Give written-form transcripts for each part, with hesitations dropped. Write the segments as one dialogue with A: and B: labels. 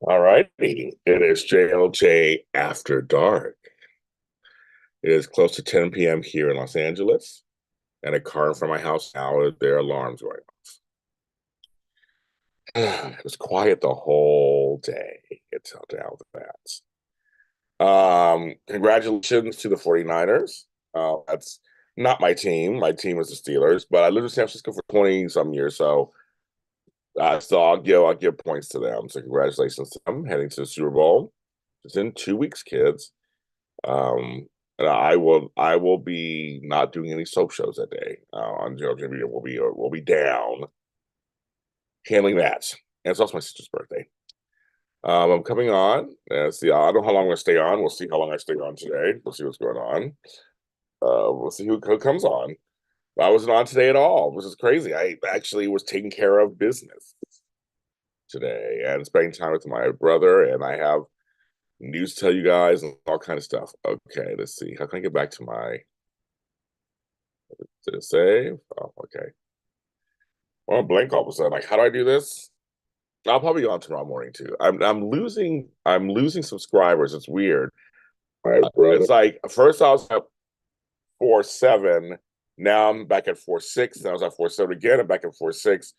A: All righty. It is JLJ After Dark. It is close to 10 p.m. here in Los Angeles, and a car in front of my house now, their alarms going off. It was quiet the whole day. It's how down that. Congratulations to the 49ers. That's not my team. My team is the Steelers, but I lived in San Francisco for 20 some years, so I'll give points to them. So congratulations to them heading to the Super Bowl. It's in 2 weeks, kids. Um, and I will be not doing any soap shows that day. On JLJ Media, we'll be down handling that. And it's also my sister's birthday. I'm coming on. See, I don't know how long I'm gonna stay on. We'll see how long I stay on today. We'll see what's going on. We'll see who comes on. I wasn't on today at all, which is crazy. I actually was taking care of business today and spending time with my brother, and I have news to tell you guys and all kind of stuff. Okay, let's see. How can I get back to my did it save? Oh, okay. Well, I'm blank all of a sudden. Like, how do I do this? I'll probably go on tomorrow morning too. I'm losing subscribers. It's weird. It's like first I was at 4.7. Now I'm back at 4.6. Then I was at 4.7 again. I'm back at 4.6.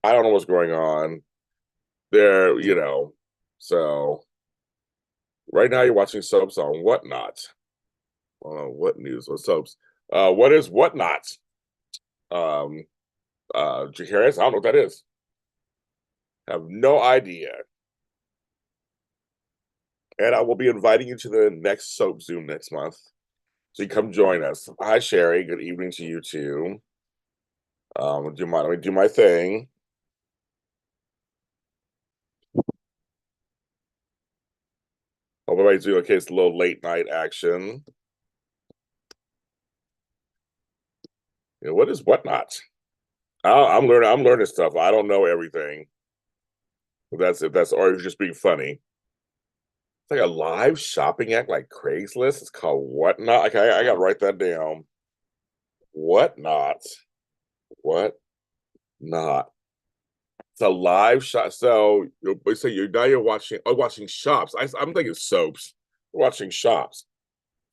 A: I don't know what's going on there. So right now you're watching soaps on Whatnot. What news? What soaps? What is Whatnot? Did you hear this? I don't know what that is. I have no idea. And I will be inviting you to the next soap Zoom next month. So you come join us. Hi, Sherry. Good evening to you too. Let me do my thing. Hope everybody's doing okay. It's a little late night action. What is Whatnot? I'm learning stuff. I don't know everything. If that's or you're just being funny. It's like a live shopping act like Craigslist. It's called Whatnot. Okay, I gotta write that down. Whatnot. What not? It's a live shop. So you're watching shops. I'm thinking soaps. You're watching shops.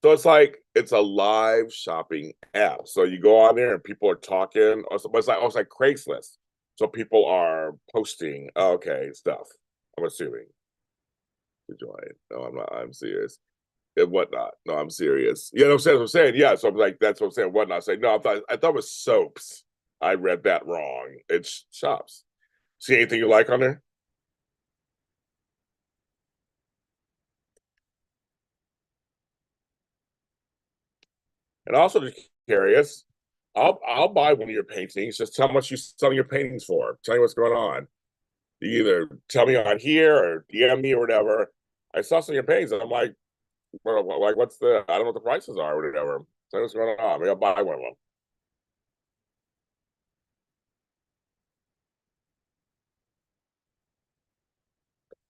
A: So it's a live shopping app. So you go on there and people are talking. It's like Craigslist. So people are posting okay stuff. I'm assuming to join. No, I'm not. I'm serious. And whatnot. No, I'm serious. You know what I'm saying? Yeah. So I'm like, that's what I'm saying. Whatnot. Say no. I thought it was soaps. I read that wrong. It's shops. See anything you like on there? And also just curious, I'll buy one of your paintings. Just tell me what you selling your paintings for. Tell me what's going on. You either tell me on here or DM me or whatever. I saw some of your paintings and I'm like, what's I don't know what the prices are or whatever. Tell me what's going on. Maybe I'll buy one of them.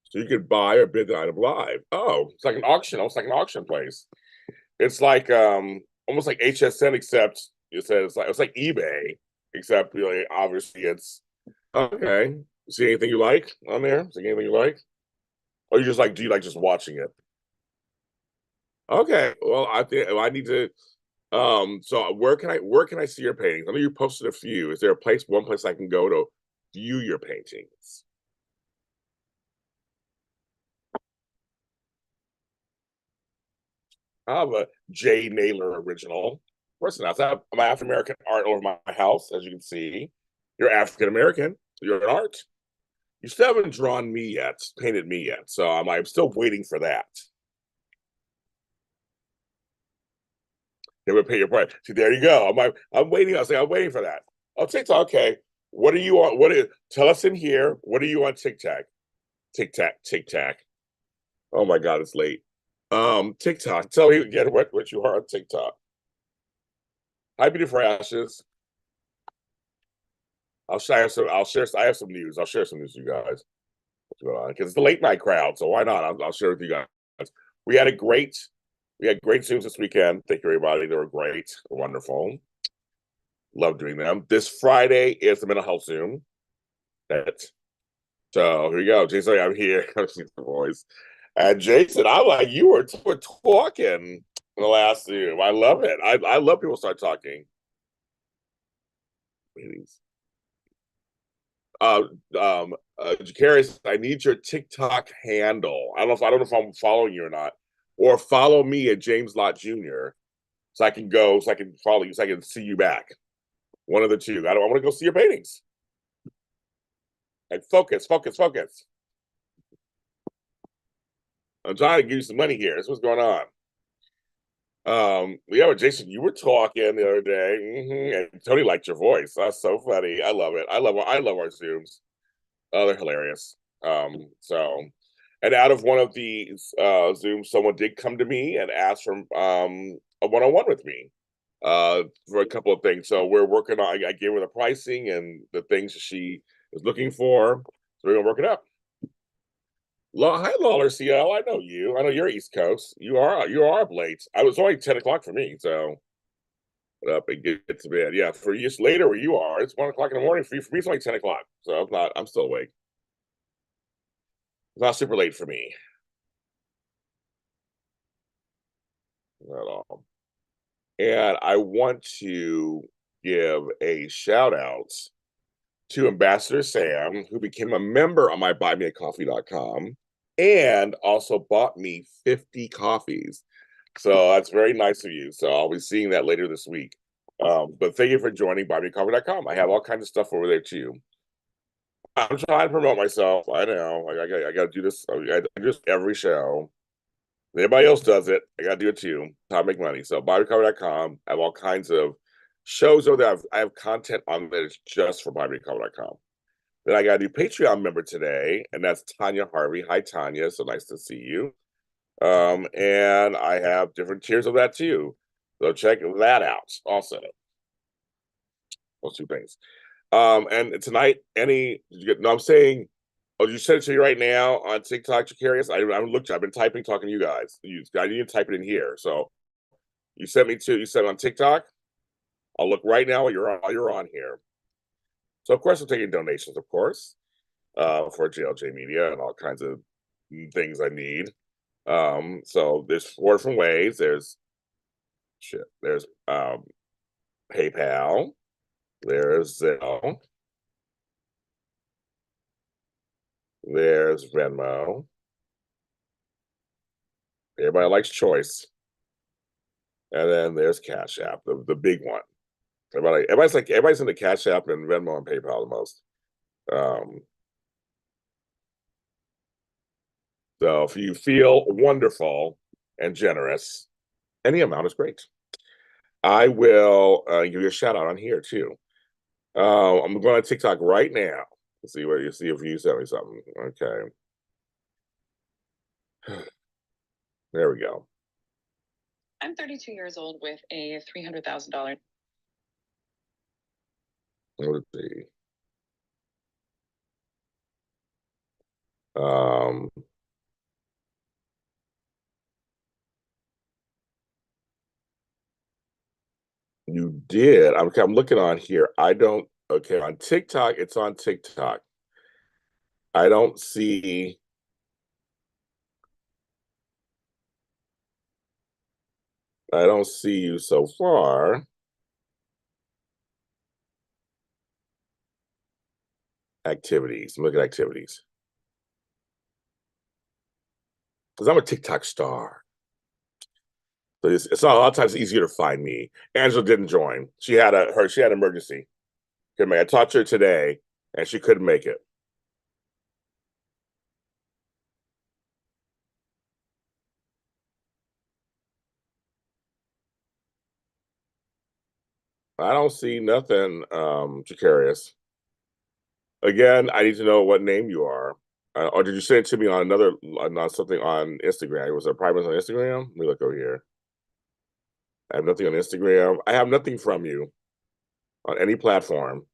A: So you could buy or bid the item live. Oh, it's like an auction. It's like an auction place. It's like almost like HSN, except you said it's like eBay, except obviously it's okay. See anything you like on there? See anything you like? Or you just like do you like just watching it? Okay. Well, I think I need to so where can I see your paintings? I know you posted a few. Is there one place I can go to view your paintings? I have a J Naylor original. Of course not. I have my African American art over my house, as you can see. You're African American. You're an art. You still haven't drawn me yet, painted me yet. So I'm still waiting for that. They would pay your price. See, there you go. I'm waiting. I'm waiting for that. Oh, TikTok. Okay. What are you on? Tell us in here? What are you on TikTok? TikTok. Oh my God, it's late. TikTok. Tell me again what you are on TikTok. Hi, Beautiful Ashes. I'll share some. I'll share. I have some news. I'll share some news with you guys. What's going on? Because it's the late night crowd, so why not? I'll share with you guys. We had a great, we had great Zooms this weekend. Thank you, everybody. They were great, wonderful. Love doing them. This Friday is the mental health Zoom. That So here we go. Jason, I'm here. I've seen the voice. And Jason, I'm like, you were talking in the last Zoom. I love it. I love people start talking. Meetings. Uh, Jacarius, I need your TikTok handle. I don't know if I'm following you or not, or follow me at James Lott Jr. So I can go, so I can follow you, so I can see you back. One of the two. I want to go see your paintings. Like focus, focus, focus. I'm trying to give you some money here. That's what's going on. Yeah, but Jason, you were talking the other day, and Tony liked your voice. That's so funny. I love it. I love our Zooms. Oh, they're hilarious. So, and out of one of these Zooms, someone did come to me and ask for a one-on-one with me for a couple of things. So we're working on. I gave her the pricing and the things she is looking for. So we're gonna work it up. Hi, Lawler CL. I know you. I know you're East Coast. You are up late. I was only 10 o'clock for me, so up and get to bed. Yeah, for you, it's later where you are. It's 1 o'clock in the morning for you. For me, it's only 10 o'clock. So I'm not. I'm still awake. It's not super late for me at all. And I want to give a shout out to Ambassador Sam, who became a member on my buymeacoffee.com and also bought me 50 coffees. So that's very nice of you. So I'll be seeing that later this week. But thank you for joining buymeacoffee.com. I have all kinds of stuff over there too. I'm trying to promote myself. I know. I got to do this. I do this every show. Anybody else does it, I got to do it too. How to make money. So buymeacoffee.com. I have all kinds of shows over there. I have content on there just for buymeacoffee.com. Then I got a new Patreon member today, and that's Tanya Harvey. Hi, Tanya. So nice to see you. And I have different tiers of that too. So check that out. Also, those two things. And tonight, no, I'm saying, oh, you sent it to me right now on TikTok, Jacarius. I looked, I've been typing, talking to you guys. I need to type it in here. So you sent it on TikTok. I'll look right now while you're on here. So of course I'm taking donations, of course, for JLJ Media and all kinds of things I need. So there's 4 different ways. There's PayPal, there's Zelle, there's Venmo. Everybody likes choice. And then there's CashAPP, the big one. Everybody's into CashAPP and Venmo and PayPal the most. So if you feel wonderful and generous, any amount is great. I will give you a shout out on here too. I'm going to TikTok right now to see if you sent me something. Okay. There we go.
B: I'm 32 years old with a $300,000.
A: Let's see. You did. I'm looking on here. I don't. Okay, on TikTok, it's on TikTok. I don't see. I don't see you so far. Activities. Look at activities. Because I'm a TikTok star. So it's a lot of times easier to find me. Angela didn't join. She had an emergency. I talked to her today, and she couldn't make it. I don't see nothing, Jacarius. Again, I need to know what name you are. Or did you send it to me on something on Instagram? Was it private on Instagram? Let me look over here. I have nothing on Instagram. I have nothing from you on any platform.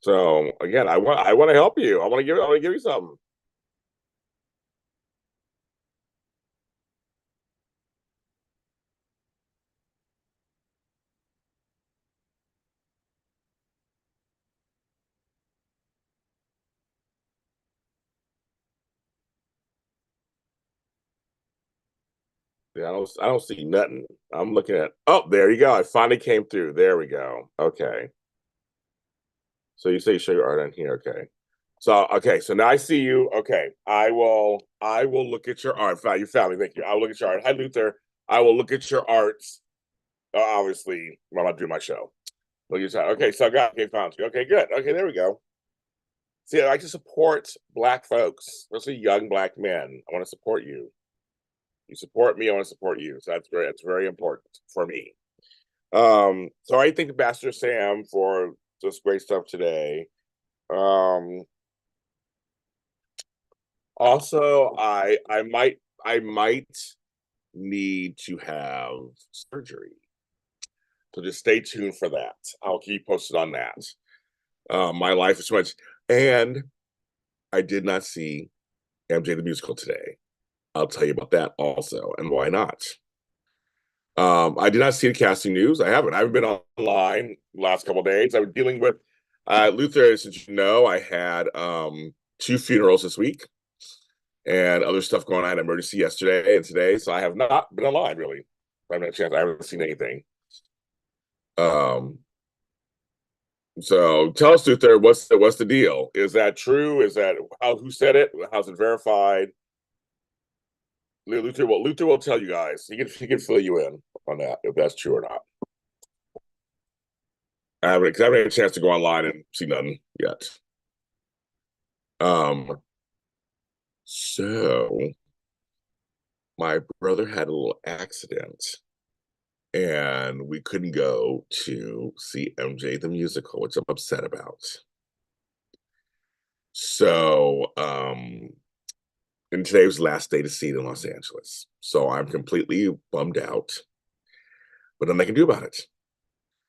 A: So again, I want to help you. I want to give you something. Yeah, I don't see nothing. I'm looking at. Oh, there you go. I finally came through. There we go. Okay. So you say you show your art on here. Okay. So okay. So now I see you. Okay. I will look at your art. You found me. Thank you. I will look at your art. Hi, Luther. I will look at your arts. Obviously, when I do my show. Look at your art. Okay. So I got. Okay. Found you. Okay. Good. Okay. There we go. See, I like to support Black folks, especially young Black men. I want to support you. You support me. I want to support you. So that's very important for me. So I thank Ambassador Sam for just great stuff today. Um, also, I might need to have surgery. So just stay tuned for that. I'll keep posted on that. My life is so much, and I did not see MJ the musical today. I'll tell you about that also, and why not. I did not see the casting news. I haven't. I haven't been online the last couple of days. I was dealing with Luther, since you know, I had two funerals this week and other stuff going on. I had an emergency yesterday and today, so I have not been online really. I haven't had a chance. I haven't seen anything. Um, so tell us, Luther, what's the deal? Is that true? Is that who said it? How's it verified? Luther will tell you guys. He can fill you in on that if that's true or not. I haven't had a chance to go online and see nothing yet. Um, so my brother had a little accident and we couldn't go to see MJ the musical, which I'm upset about. So, and today was the last day to see it in Los Angeles. So I'm completely bummed out, but nothing I can do about it.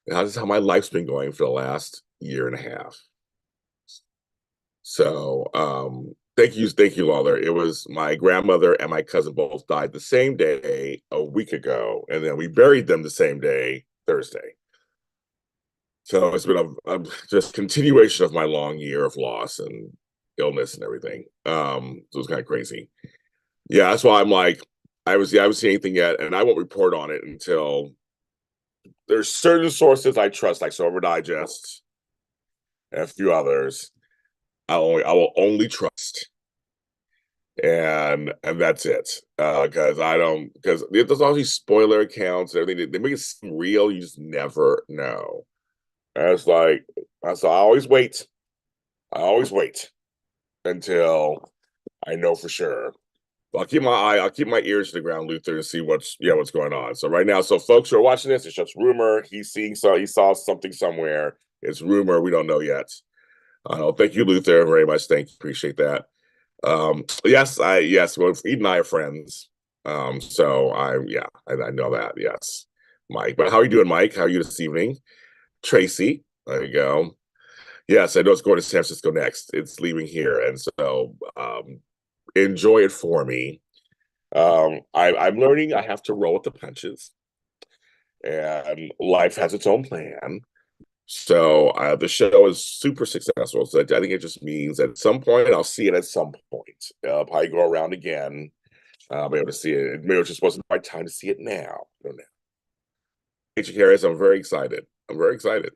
A: That's how my life's been going for the last year and a half. So thank you, Lawler. It was my grandmother and my cousin both died the same day a week ago, and then we buried them the same day, Thursday. So it's been a just continuation of my long year of loss and illness and everything. So it's kind of crazy. Yeah, that's why I'm like, I haven't seen anything yet, and I won't report on it until there's certain sources I trust, like Sober Digest and a few others. I will only trust, and that's it. Because I don't because there's all these spoiler accounts and everything. They make it seem real. You just never know. And it's like so. I always wait until I know for sure. I'll keep my ears to the ground, Luther, to see what's going on. So right now, so folks who are watching this, it's just rumor. He saw something somewhere. It's rumor. We don't know yet. Thank you, Luther, very much. Thank you. Appreciate that. Yes, well, Eden and I are friends. So I know that, yes. Mike. But how are you doing, Mike? How are you this evening? Tracy, there you go. Yes, I know it's going to San Francisco next. It's leaving here. And so enjoy it for me. I'm learning I have to roll with the punches. And life has its own plan. So the show is super successful. So I think it just means at some point I'll see it at some point. I'll probably go around again. I'll be able to see it. Maybe it's just wasn't the right time to see it now. I don't know. Harris, I'm very excited. I'm very excited.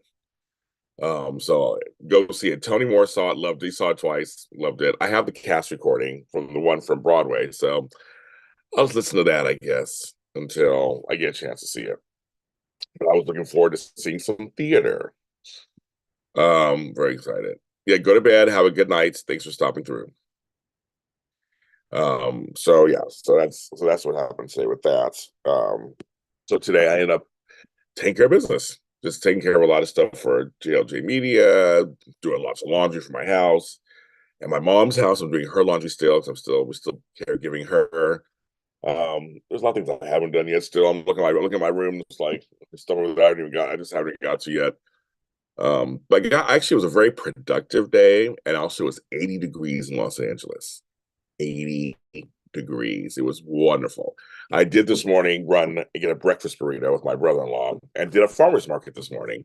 A: So go see it. Tony Moore saw it, loved it. He saw it twice, loved it. I have the cast recording from the one from Broadway. So I'll just listen to that, I guess, until I get a chance to see it. But I was looking forward to seeing some theater. Very excited. Yeah, go to bed. Have a good night. Thanks for stopping through. So yeah, so that's what happened today with that. So today I ended up taking care of business, just taking care of a lot of stuff for JLJ Media, doing lots of laundry for my house and my mom's house. I'm doing her laundry still because we're still caregiving her. There's a lot of things I haven't done yet. Still, I'm looking at my room. It's like stuff that I haven't even got. I just haven't got to yet. But yeah, actually, it was a very productive day, and also it was 80 degrees in Los Angeles. 80 degrees. It was wonderful. I did this morning run and get a breakfast burrito with my brother-in-law, and did a farmer's market this morning.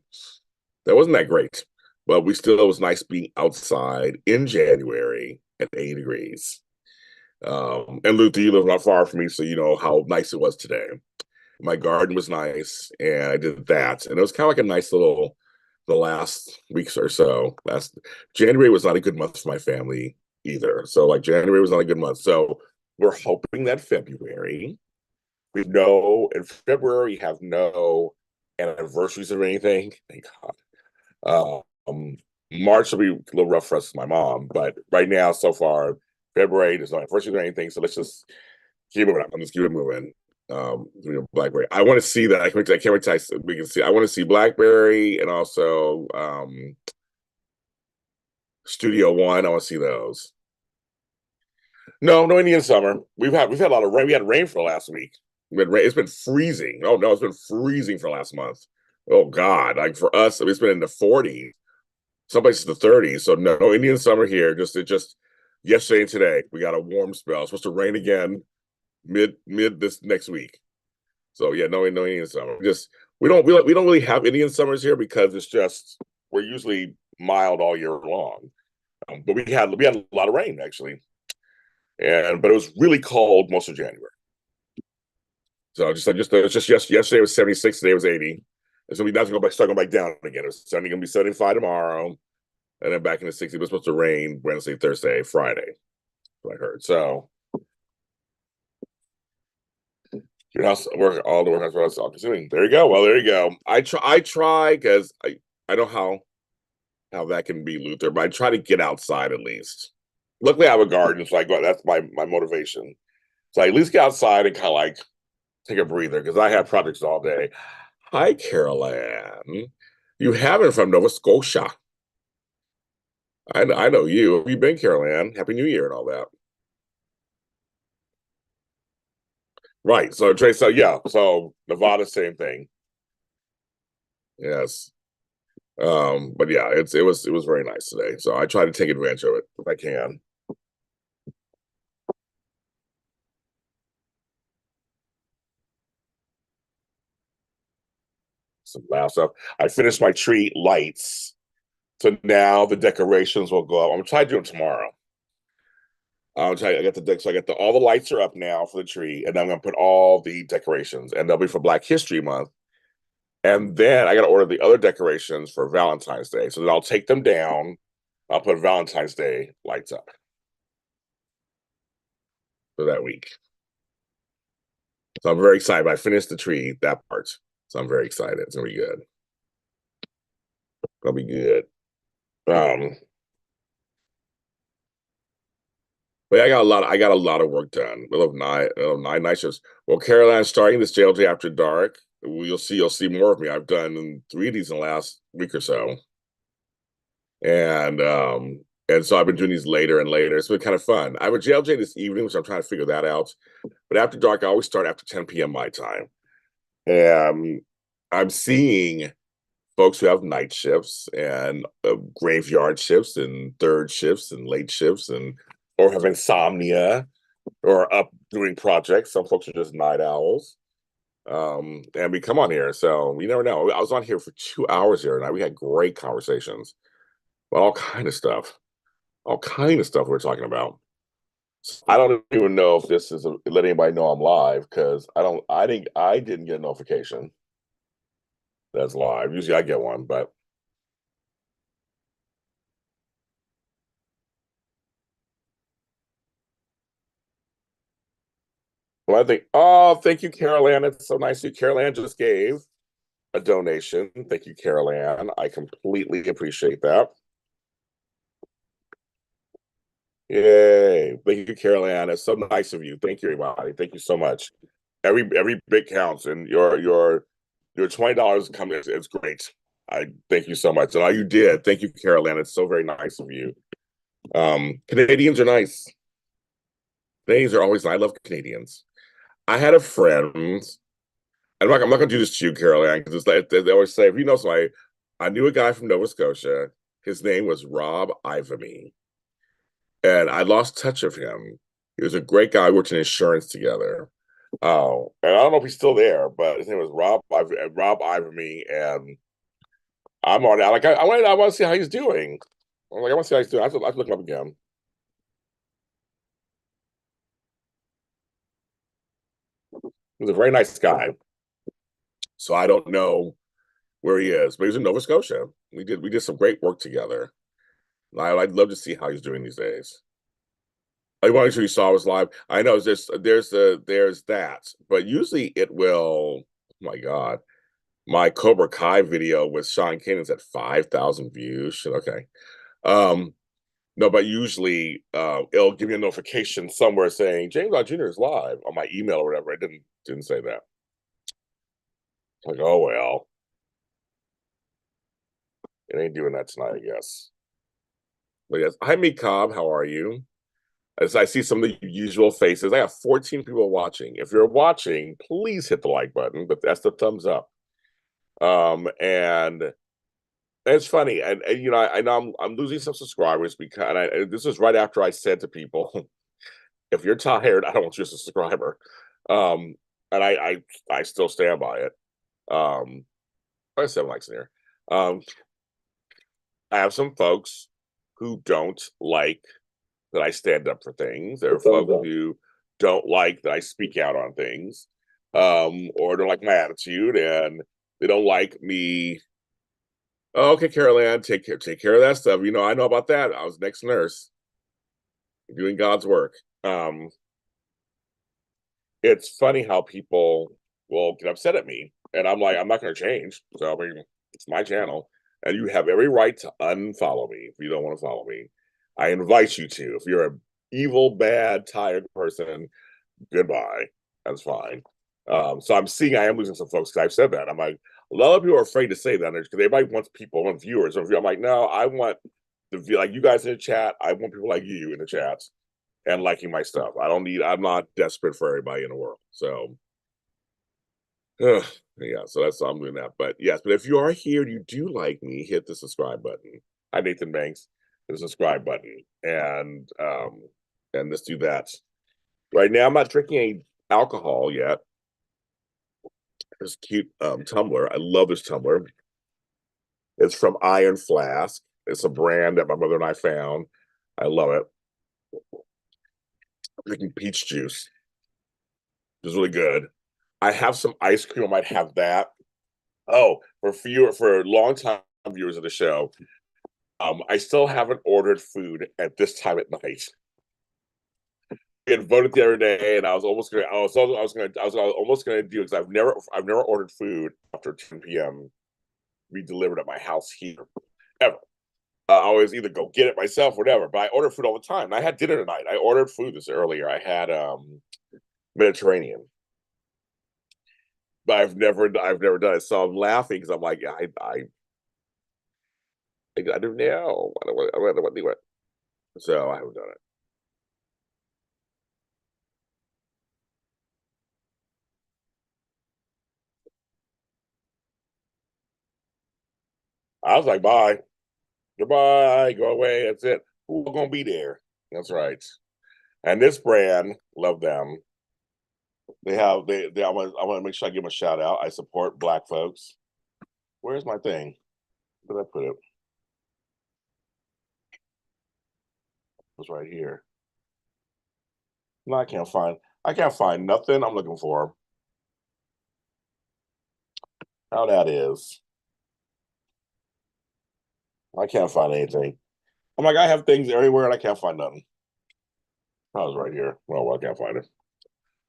A: That wasn't that great, but it was nice being outside in January at 80 degrees. And Luther, you live not far from me, so you know how nice it was today. My garden was nice, and I did that, and it was kind of like a nice little the last weeks or so. Last January was not a good month for my family either. So like January was not a good month. So we're hoping that February we know in February we have no anniversaries or anything. Thank God. March will be a little rough for us, my mom, but right now so far February there's no anniversaries or anything. So let's just keep it moving. I'm just keep it moving. BlackBerry. I want to see that. I can't wait till we can see. I want to see BlackBerry and also Studio One. I want to see those. No, no Indian summer. We've had a lot of rain. We had rain for the last week. It's been freezing. Oh no, it's been freezing for last month. Oh God, like for us, it's been in the 40s. Some places the 30s. So no, no Indian summer here. Just yesterday and today we got a warm spell. It's supposed to rain again mid this next week. So yeah, no Indian summer. Just we don't really have Indian summers here because it's just we're usually mild all year long. But we had a lot of rain actually, but it was really cold most of January. So just yesterday was 76, today was 80. It's gonna be that's gonna go back start going back down again. It's only gonna be 75 tomorrow, and then back in the 60s. It was supposed to rain Wednesday, Thursday, Friday. What I heard. So your house work all the work that's what I was all consuming. There you go. Well, there you go. I try because I know how that can be, Luther, but I try to get outside at least. Luckily, I have a garden, so I go. That's my motivation. So I at least get outside and kind of like take a breather because I have projects all day. Hi, Carol Ann. You haven't from Nova Scotia. I know you. Where have you been, Carol Ann? Happy New Year and all that. Right. So Trey, so yeah, so Nevada, same thing. Yes. But yeah, it was very nice today. So I try to take advantage of it if I can. Some loud stuff. I finished my tree lights. So now the decorations will go up. I'm gonna try to do them tomorrow. I'll tell you, I got the deck, so I got all the lights are up now for the tree, and I'm gonna put all the decorations, and they'll be for Black History Month. And then I gotta order the other decorations for Valentine's Day. So then I'll take them down. I'll put Valentine's Day lights up for that week. So I'm very excited. I finished the tree, that part. So I'm very excited. It's gonna be good. It'll be good. Um, but I got a lot of work done. I love nine shifts. Well, Caroline's starting this JLJ after dark. You'll see more of me. I've done 3 of these in the last week or so. And so I've been doing these later and later. It's been kind of fun. I have a JLJ this evening, which I'm trying to figure that out. But after dark, I always start after 10 p.m. my time. And I'm seeing folks who have night shifts and graveyard shifts and third shifts and late shifts and or have insomnia or up doing projects. Some folks are just night owls. And we come on here, so you never know. I was on here for 2 hours here, and we had great conversations about all kind of stuff we're talking about. I don't even know if this is let anybody know I'm live because I didn't get a notification that's live. Usually I get one, but well, I think, oh, thank you, Carol Ann. It's so nice of you. Carol Ann just gave a donation. Thank you, Carol Ann. I completely appreciate that. Yay. Thank you, Carol Ann. It's so nice of you. Thank you, everybody. Thank you so much. Every bit counts, and your $20 coming is great. I thank you so much. And all you did, thank you, Carol Ann. It's so very nice of you. Canadians are nice. Canadians are always nice. I love Canadians. I had a friend. I'm not gonna do this to you, Carol Ann, because it's like they always say, if you know somebody, I knew a guy from Nova Scotia. His name was Rob Ivamy. And I lost touch of him. He was a great guy. We worked in insurance together. Oh, and I don't know if he's still there, but his name was Rob Ivermy, and I'm on it. Like I want to see how he's doing. I'm like I want to see how he's doing. I have to look him up again. He's a very nice guy. So I don't know where he is, but he's in Nova Scotia. We did some great work together. I'd love to see how he's doing these days. I want to make sure you saw us live. I know there's that, but usually it will. Oh my God, my Cobra Kai video with Sean Cannon's at 5,000 views. Okay. Um, no, but usually it'll give me a notification somewhere saying JLJ is live on my email or whatever. I didn't say that. It's like, oh well, it ain't doing that tonight, I guess. But yes, hi me Cobb, how are you? As I see some of the usual faces, I have 14 people watching. If you're watching, please hit the like button, but that's the thumbs up. And it's funny, and you know, I know I'm losing some subscribers because this is right after I said to people, if you're tired, I don't want you as a subscriber. Um, and I still stand by it. I have 7 likes in here. I have some folks who don't like that I stand up for things. There are folks who don't like that I speak out on things, or don't like my attitude, and they don't like me. Oh, okay, Carol Ann, take care of that stuff. You know, I know about that. I was next nurse doing God's work. It's funny how people will get upset at me, and I'm like, I'm not going to change. So I mean, it's my channel, and you have every right to unfollow me if you don't want to follow me. I invite you to. If you're a evil, bad, tired person, goodbye. That's fine. So I'm seeing I am losing some folks because I've said that. I'm like, a lot of people are afraid to say that because they might want people, want viewers. I'm like, no, I want the like you guys in the chat. I want people like you in the chats and liking my stuff. I'm not desperate for everybody in the world. So, yeah, so that's I'm doing that. But yes, but if you are here, you do like me, hit the subscribe button. Hi, Nathan Banks, hit the subscribe button, and let's do that. Right now, I'm not drinking any alcohol yet. This cute tumbler. I love this tumbler. It's from Iron Flask. It's a brand that my mother and I found. I love it. I'm drinking peach juice. It's really good. I have some ice cream. I might have that. Oh, for long time viewers of the show, I still haven't ordered food at this time at night. We had voted the other day, and I was almost gonna do because I've never ordered food after 10 p.m. be delivered at my house here ever. I always either go get it myself, or whatever. But I order food all the time. And I had dinner tonight. I ordered food this earlier. I had Mediterranean, but I've never done it. So I'm laughing because I'm like, I don't know. I don't know what do it. So I haven't done it. I was like, bye, goodbye, go away. That's it. Who's gonna be there? That's right. And this brand, love them. I want to make sure I give them a shout out. I support Black folks. Where's my thing? Where did I put it? It was right here. No, I can't find nothing I'm looking for. How that is. I can't find anything. I'm like, I have things everywhere and I can't find nothing. I was right here. Oh, well, I can't find it.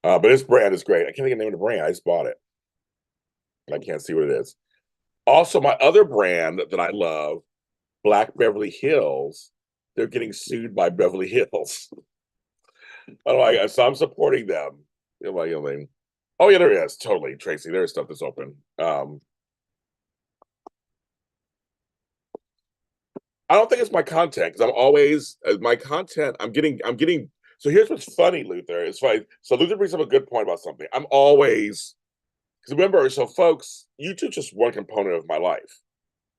A: But this brand is great. I can't think of the name of the brand. I just bought it. I can't see what it is. Also, my other brand that I love, Black Beverly Hills, they're getting sued by Beverly Hills. I'm like, so I'm supporting them. Oh yeah, there is totally, Tracy. There's stuff that's open. I don't think it's my content because I'm always my content. I'm getting. So here's what's funny, Luther. It's funny. So Luther brings up a good point about something. I'm always because remember. So folks, YouTube's just one component of my life.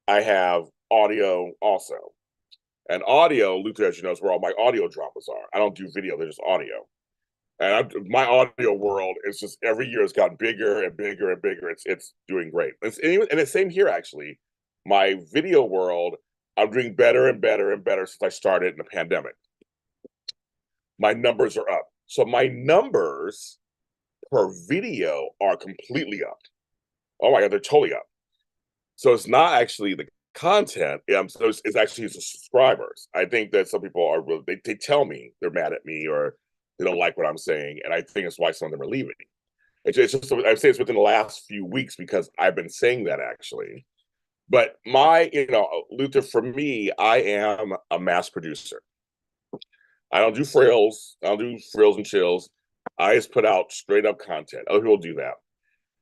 A: I have audio also, and audio, Luther, as you know, is where all my audio dramas are. I don't do video; they're just audio. And my audio world is just every year has gotten bigger and bigger and bigger. It's doing great. And the same here actually. My video world, I'm doing better and better and better since I started in the pandemic. My numbers are up. So my numbers per video are completely up. Oh my God, they're totally up. So it's not actually the content. So it's actually the subscribers. I think that some people are really, they tell me they're mad at me or they don't like what I'm saying. And I think it's why some of them are leaving. It's just, I'd say it's within the last few weeks because I've been saying that actually. But Luther, for me, I am a mass producer. I don't do frills. I don't do frills and chills. I just put out straight up content. Other people do that.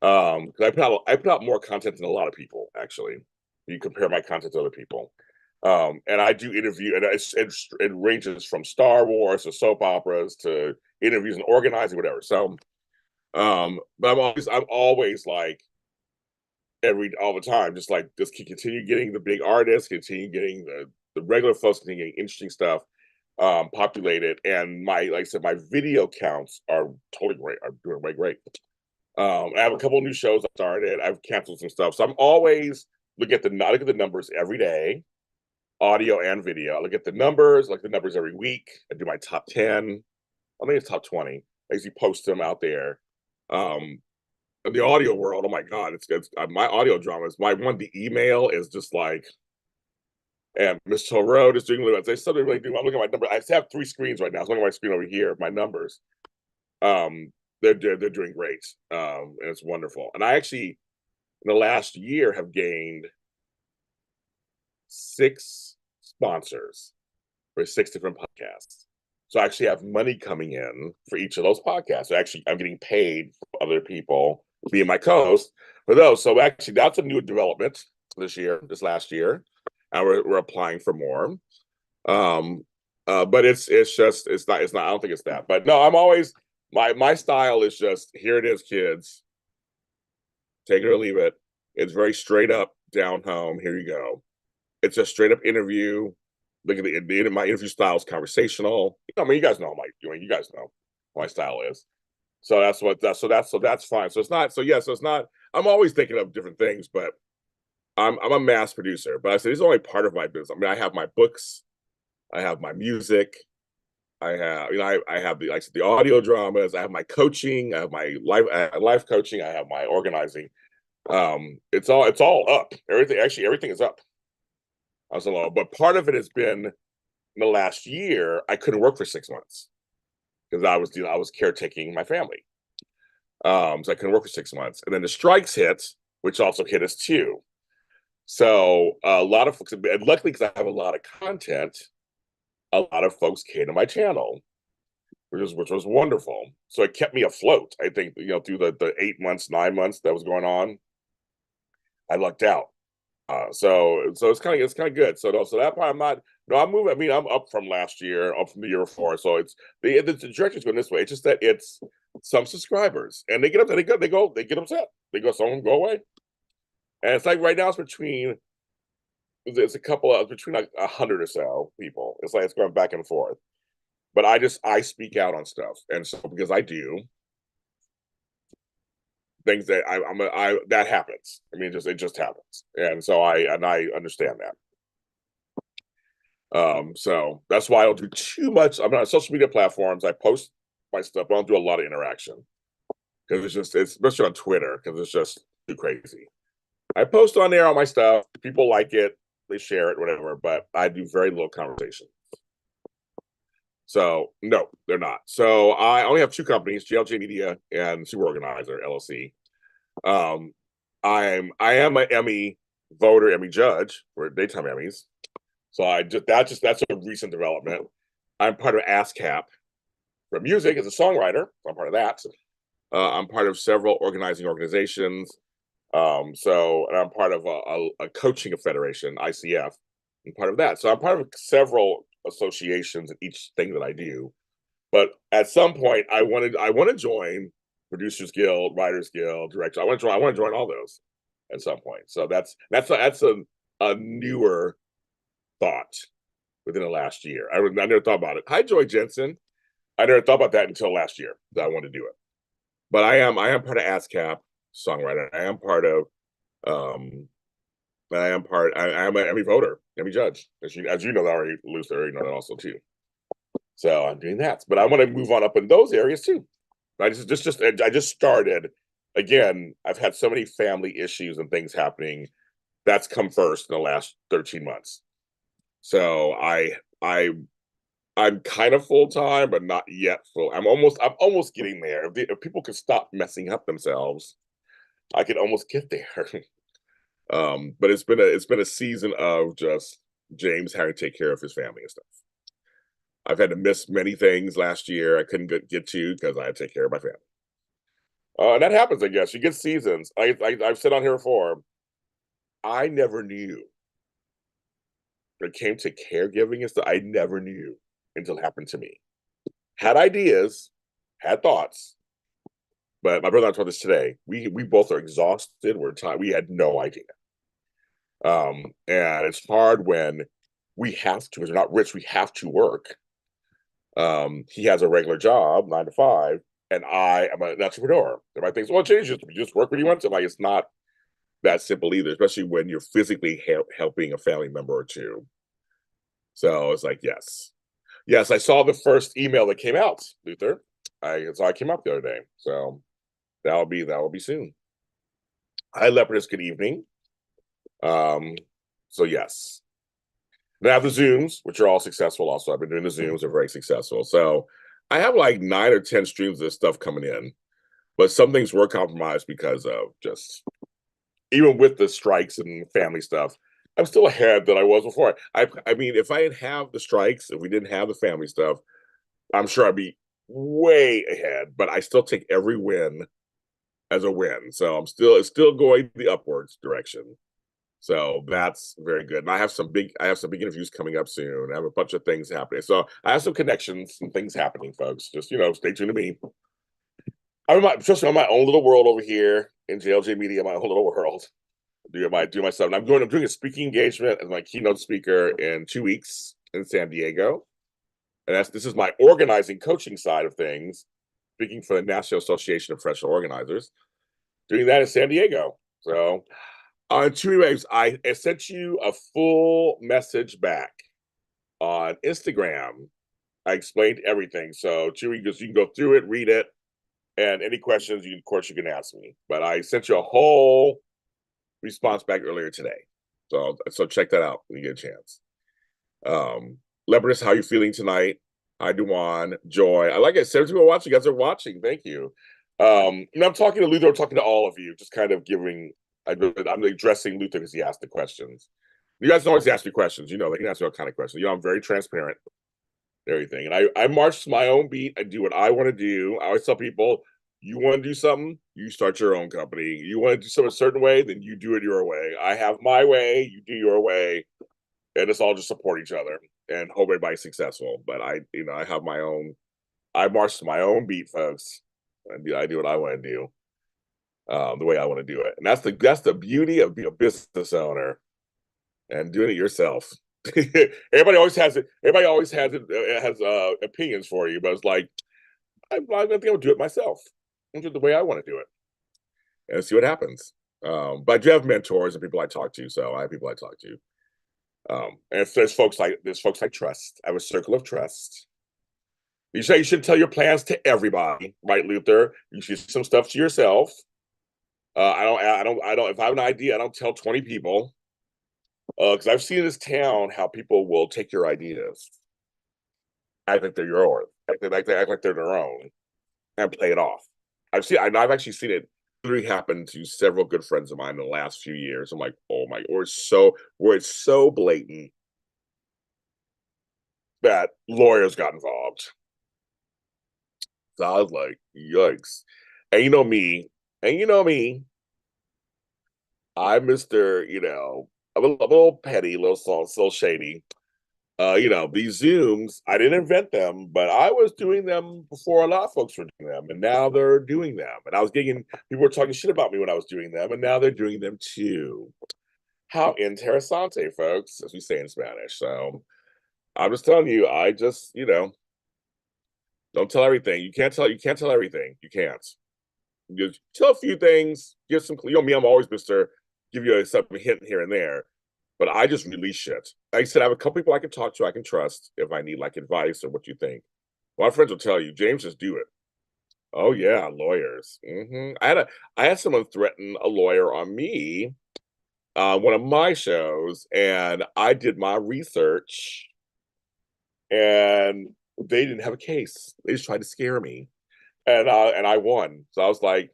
A: Because I put out more content than a lot of people, actually. You compare my content to other people. And I do interview, and it ranges from Star Wars to soap operas to interviews and organizing, whatever. So, but I'm always like all the time, just continue getting the big artists, continue getting the regular folks, continue getting interesting stuff populated, and like I said, my video counts are totally great. I'm doing way great. I have a couple of new shows I started. I've canceled some stuff, so I'm always I look at the numbers every day, audio and video. I look at the numbers, like the numbers every week. I do my top 10. I think it's top 20. I usually post them out there. In the audio world, oh my God, it's my audio dramas. The email is just like, and Miss Road is doing what they still really do. I'm looking at my number. I have 3 screens right now. I'm looking at my screen over here, my numbers. They're doing great, and it's wonderful. And I actually, in the last year, have gained 6 sponsors for 6 different podcasts. So I actually have money coming in for each of those podcasts. So actually, I'm getting paid for other people being my co-host for those. So actually, that's a new development this last year, and we're applying for more. But it's not. I don't think it's that. But no, I'm always my style is just, here it is, kids. Take it or leave it. It's very straight up, down home. Here you go. It's a straight up interview. Look at my interview style is conversational. I mean, you guys know you guys know what my style is. So that's fine. So it's not. So yeah. So it's not. I'm always thinking of different things, but I'm a mass producer. But I said, this is only part of my business. I mean, I have my books, I have my music, I have I have the audio dramas, I have my coaching, I have my life coaching, I have my organizing. It's all up. Everything is up. But part of it has been in the last year. I couldn't work for 6 months because I was caretaking my family. So I couldn't work for 6 months, and then the strikes hit, which also hit us too. So a lot of folks, and luckily because I have a lot of content, a lot of folks came to my channel, which was wonderful. So it kept me afloat. I think through the 8 months, 9 months that was going on, I lucked out. So it's kind of good. So that part I'm not. No, I'm moving. I mean, I'm up from last year, up from the year before. So it's the direction's going this way. It's just that it's some subscribers, and they get upset. They get upset. They go, some of them go away, and it's like right now it's a couple of between like 100 or so people. It's like it's going back and forth. But I speak out on stuff, and so because I do things that that happens. I mean, it just happens, and so I understand that. So that's why I don't do too much. I'm on social media platforms. I post my stuff, but I don't do a lot of interaction because it's especially on Twitter because it's just too crazy. I post on there all my stuff. People like it, they share it, whatever. But I do very little conversation. So no, they're not. So I only have 2 companies: JLJ Media and Super Organizer LLC. I am an Emmy voter, Emmy judge for daytime Emmys. So that's a recent development. I'm part of ASCAP for music as a songwriter. I'm part of that. I'm part of several organizing organizations. And I'm part of a coaching federation, ICF. I'm part of that. So I'm part of several associations in each thing that I do. But at some point, I want to join Producers Guild, Writers Guild, Director. I want to join all those at some point. So that's a newer thought within the last year. I never thought about it. Hi, Joy Jensen. I never thought about that until last year that I wanted to do it. But I am part of ASCAP songwriter. I am part of I am an Emmy voter, Emmy judge. As you know that already, Lucy, you know that also too. So I'm doing that. But I want to move on up in those areas too. I just started. Again, I've had so many family issues and things happening. That's come first in the last 13 months. So I'm kind of full time, but not yet full. I'm almost getting there. If people could stop messing up themselves, I could almost get there. But it's been a season of just James having to take care of his family and stuff. I've had to miss many things last year I couldn't get to because I had to take care of my family. And that happens, I guess. You get seasons. I've said on here before, I never knew when it came to caregiving and stuff. I never knew until it happened to me. Had ideas, had thoughts, but my brother and I told this today. We both are exhausted. We're tired. We had no idea. And it's hard when we have to, because we're not rich, we have to work. He has a regular job, 9 to 5, and I am an entrepreneur. Everybody thinks, well, change just work when you want to. Like, it's not that simple either, especially when you're physically helping a family member or two. So it's like, yes, I saw the first email that came out, Luther. I came up the other day, so that will be soon. Hi, Leopardus. Good evening. So yes. Then I have the Zooms, which are all successful. Also, I've been doing the Zooms; they're very successful. So I have like 9 or 10 streams of this stuff coming in, but some things were compromised because of just even with the strikes and family stuff. I'm still ahead than I was before. I mean, if I didn't have the strikes, if we didn't have the family stuff, I'm sure I'd be way ahead. But I still take every win as a win. So it's still going the upwards direction. So that's very good. And I have some big interviews coming up soon. I have a bunch of things happening. So I have some connections and things happening, folks. Just stay tuned to me. Trust me, I'm my own little world over here in JLJ Media, my own little world. Do my stuff. And I'm doing a speaking engagement as my keynote speaker in 2 weeks in San Diego. And this is my organizing coaching side of things, speaking for the National Association of Professional Organizers, doing that in San Diego. So on 2 ways, I sent you a full message back on Instagram. I explained everything. So 2 weeks, you can go through it, read it, and any questions, of course, you can ask me. But I sent you a whole response back earlier today. So check that out when you get a chance. Leopardus, how are you feeling tonight? Hi, Duan, Joy. I like it. 7 people watching. You guys are watching. Thank you. I'm talking to Luther. I'm talking to all of you. Just kind of giving. I'm addressing Luther because he asked the questions. You guys can always ask me questions. They can ask me all kind of questions. I'm very transparent, everything. And I march to my own beat. I do what I want to do. I always tell people, you want to do something, you start your own company. You want to do something a certain way, then you do it your way. I have my way, you do your way, and let's all just support each other and hope everybody's successful. But I have my own. I march to my own beat, folks. I do what I want to do, the way I want to do it, and that's the beauty of being a business owner and doing it yourself. Everybody always has it. Everybody always has opinions for you, but it's like I think I'll do it myself. I'll do it the way I want to do it, and see what happens. But I do have mentors and people I talk to, so I have people I talk to. And if there's folks I trust. I have a circle of trust. You should tell your plans to everybody, right, Luther? You should do some stuff to yourself. I don't. If I have an idea, I don't tell 20 people. Because I've seen in this town how people will take your ideas, act like they're yours, they act like they're their own, and play it off. I've actually seen it literally happen to several good friends of mine in the last few years. I'm like, oh my, or it's so blatant that lawyers got involved. So I was like, yikes. And you know me, I'm Mr. I'm a little petty, a little shady. These Zooms, I didn't invent them, but I was doing them before a lot of folks were doing them, and now they're doing them. And I was getting people were talking shit about me when I was doing them, and now they're doing them too. How interesante, folks, as we say in Spanish. So I'm just telling you, I just, don't tell everything. You can't tell everything. You can't. Just tell a few things, give some, me, I'm always Mr. Give you something hint here and there. But I just release shit. Like I said, I have a couple people I can talk to, I can trust if I need like advice or what you think. A lot of friends will tell you, James, just do it. Oh yeah, lawyers. I had someone threaten a lawyer on me, one of my shows, and I did my research, and they didn't have a case. They just tried to scare me, and I won. So I was like,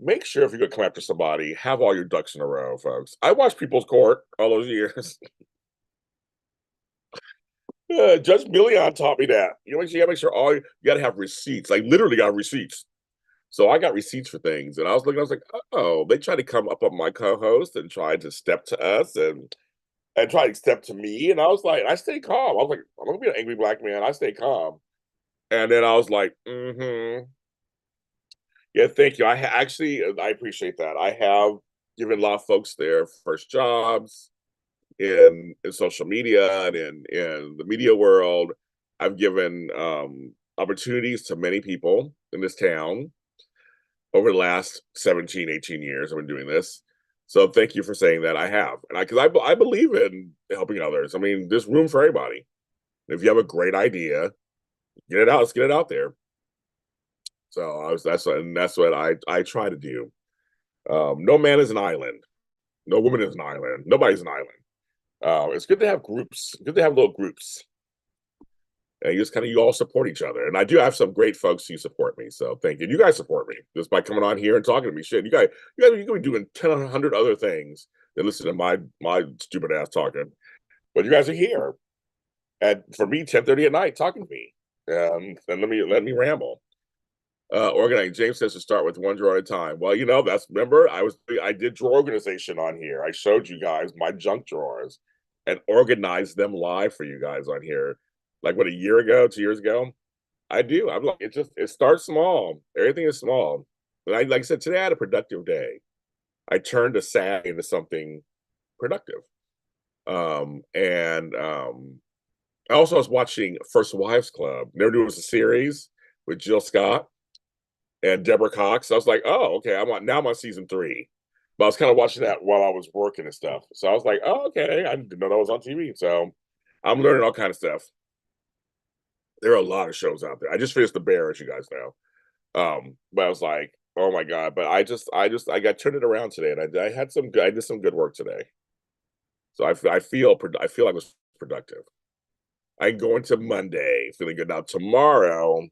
A: make sure if you're gonna come after somebody, have all your ducks in a row, folks. I watched People's Court all those years. Judge Million taught me that. You gotta make sure you gotta have receipts. Like literally got receipts. So I got receipts for things, and I was looking. I was like, oh, they tried to come up on my co-host and tried to step to us and try to step to me, and I was like, I stayed calm. I was like, I'm gonna be an angry black man. I stayed calm, and then I was like, yeah, thank you. Actually, I appreciate that. I have given a lot of folks their first jobs in social media and in the media world. I've given opportunities to many people in this town over the last 17, 18 years. I've been doing this. So thank you for saying that. I have. And I believe in helping others. I mean, there's room for everybody. If you have a great idea, get it out. Let's get it out there. So that's what I try to do. No man is an island. No woman is an island. Nobody's an island. It's good to have groups. Good to have little groups. And you all support each other. And I do have some great folks who support me. So thank you. You guys support me just by coming on here and talking to me. Shit, you can be doing 100 other things than listen to my stupid ass talking. But you guys are here. And for me, 10:30 at night talking to me. And let me ramble. Organize. James says to start with one drawer at a time. Well, remember I did drawer organization on here. I showed you guys my junk drawers and organized them live for you guys on here. Like what, a year ago, 2 years ago? I do. I'm like, it starts small. Everything is small. But like I said, today I had a productive day. I turned a sad into something productive. And I also was watching First Wives Club. Never knew it was a series with Jill Scott and Deborah Cox. I was like, oh, okay, I'm on season 3. But I was kind of watching that while I was working and stuff. So I was like, oh, okay, I didn't know that was on TV. So I'm learning all kind of stuff. There are a lot of shows out there. I just finished The Bear, as you guys know. But I was like, oh my god! But I got turned it around today, and I did some good work today. So I feel I was productive. I go into Monday feeling good. Now tomorrow,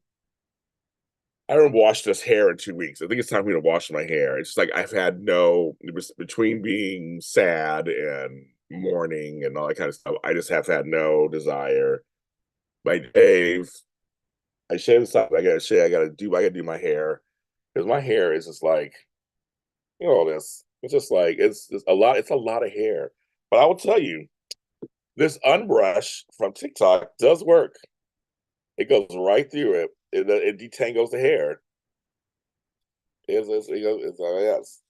A: I haven't washed this hair in 2 weeks. I think it's time for me to wash my hair. It's just like it was between being sad and mourning and all that kind of stuff. I just have had no desire. My Dave, I shaved this up. I gotta shave. I gotta do my hair because my hair is just like, all this. It's just like it's a lot. It's a lot of hair. But I will tell you, this unbrush from TikTok does work. It goes right through it. It detangles the hair. Yes.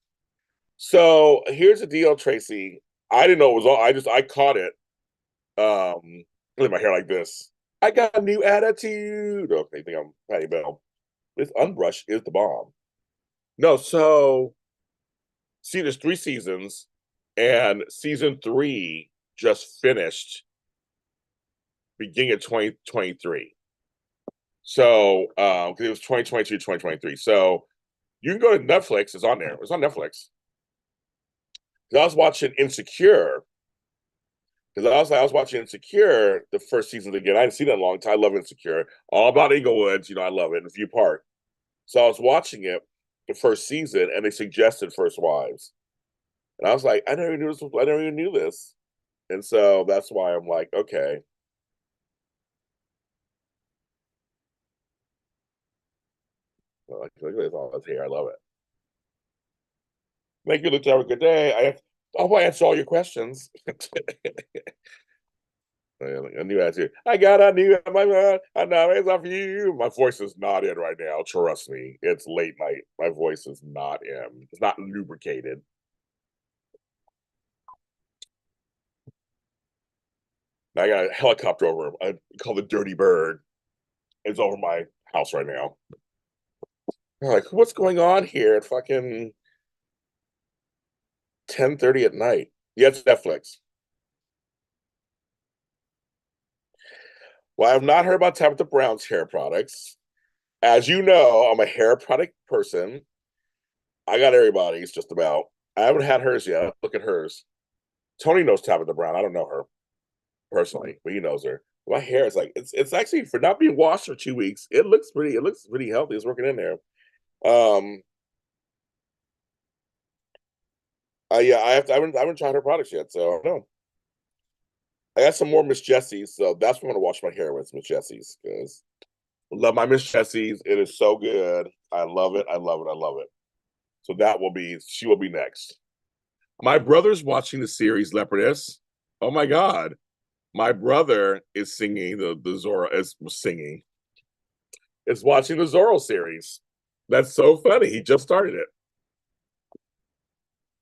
A: So here's the deal, Tracy. I didn't know it was all. I caught it. Look at my hair like this. I got a new attitude. Okay, you think I'm Patty Bell? This unbrush is the bomb. No, so see, there's 3 seasons, and season 3 just finished beginning of 2023. So, because it was 2022, 2023. So you can go to Netflix. It's on there. It's on Netflix. Because I was watching Insecure. Because I was watching Insecure the first season again. I hadn't seen that in a long time. I love Insecure. All about Inglewoods. I love it. And a few part. So I was watching it the first season, and they suggested First Wives, and I was like, I never knew this. I never even knew this, and so that's why I'm like, okay. Look at this, all this hair. I love it. Thank you, Luke. Have a good day. I hope I answer all your questions. A new attitude. I got a new I know it's off you. My voice is not in right now. Trust me. It's late night. My voice is not in. It's not lubricated. I got a helicopter over. I call the Dirty Bird. It's over my house right now. I'm like, what's going on here at fucking 10:30 at night? Yeah, it's Netflix. Well, I have not heard about Tabitha Brown's hair products. As you know, I'm a hair product person. I got everybody's just about. I haven't had hers yet. Look at hers. Tony knows Tabitha Brown. I don't know her personally, but he knows her. My hair is like it's actually for not being washed for 2 weeks. It looks pretty healthy. It's working in there. Um, yeah, I haven't tried her products yet, so I don't know. I got some more Miss Jessie's, so that's what I'm gonna wash my hair with, Miss Jessie's, because love my Miss Jessie's. It is so good. I love it. I love it. I love it. So she will be next. My brother's watching the series Leopardess. Oh my God. My brother is singing the Zorro is singing. Is watching the Zorro series. That's so funny. He just started it.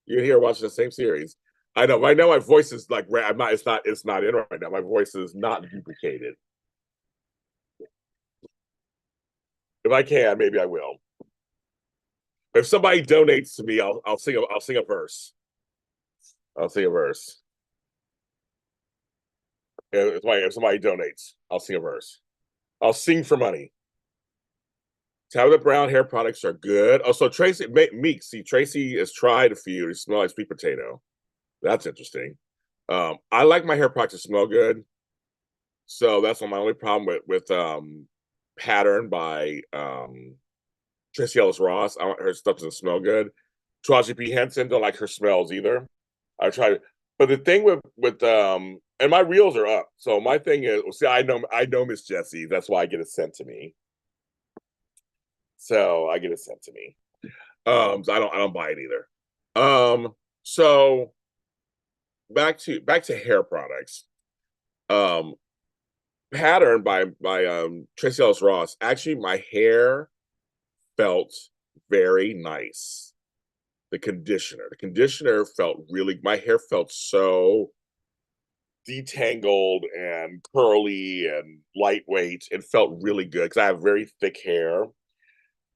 A: You're here watching the same series. I know. Right now, my voice is like I'm not. It's not. It's not in right now. My voice is not duplicated. If I can, maybe I will. If somebody donates to me, I'll sing. I'll sing a verse. I'll sing a verse. If somebody donates, I'll sing a verse. I'll sing for money. Tabitha Brown hair products are good. Oh, so Tracy Meek. See, Tracy has tried a few. They smell like sweet potato. That's interesting. I like my hair products to smell good. So that's my only problem with Pattern by Tracy Ellis Ross. Her stuff doesn't smell good. Taraji P Henson don't like her smells either. I tried, but the thing with and my reels are up. So my thing is, see, I know Miss Jessie. That's why I get it sent to me. So I get it sent to me. So I don't buy it either. So back to hair products. Um, Pattern by Tracy Ellis Ross. Actually, my hair felt very nice. The conditioner felt really. My hair felt so detangled and curly and lightweight. It felt really good because I have very thick hair.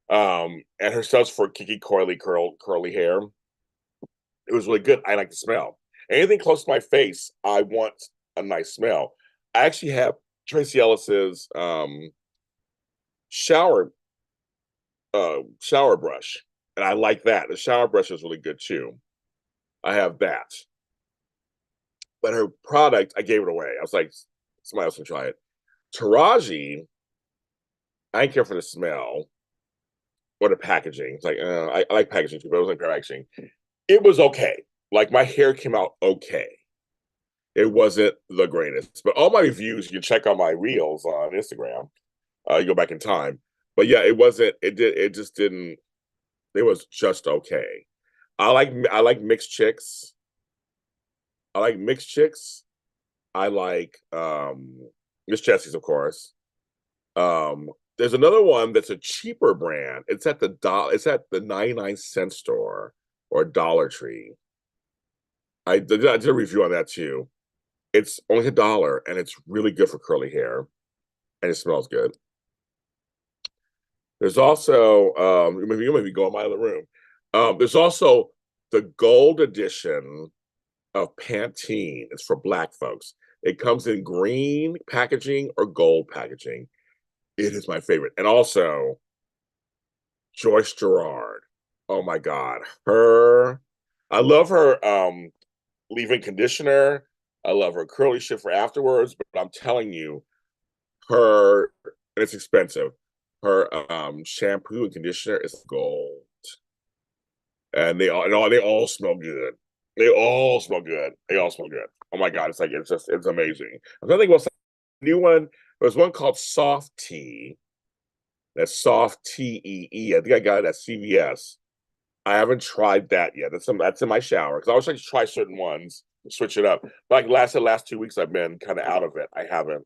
A: And her stuff's for kinky, curly hair. It was really good. I like the smell. Anything close to my face, I want a nice smell. I actually have Tracy Ellis's shower shower brush, and I like that. The shower brush is really good too. I have that, but her product, I gave it away. I was like, somebody else can try it. Taraji, I didn't care for the smell or the packaging. It's like I like packaging too, but it wasn't packaging. It was okay. Like my hair came out okay. It wasn't the greatest, but all my reviews you can check on my reels on Instagram. You go back in time, but yeah, it wasn't. It did. It just didn't. It was just okay. I like mixed chicks. I like mixed chicks. I like Miss Jessie's, of course. There's another one that's a cheaper brand. It's at the 99 cent store or Dollar Tree. I did a review on that too. It's only $1 and it's really good for curly hair and it smells good. There's also you maybe go in my other room. There's also the gold edition of Pantene. It's for black folks. It comes in green packaging or gold packaging. It is my favorite. And also Joyce Gerard. Oh my God. I love her leave-in conditioner. I love her curly shit for afterwards, but I'm telling you, her and it's expensive. Her shampoo and conditioner is gold. And they all smell good. They all smell good. They all smell good. Oh my God, it's amazing. I'm trying to think what's new one. There's one called Soft Tea. That's Soft Tee. I think I got it at CVS. I haven't tried that yet. That's in my shower because I always like to try certain ones, switch it up. Like the last 2 weeks, I've been kind of out of it. I haven't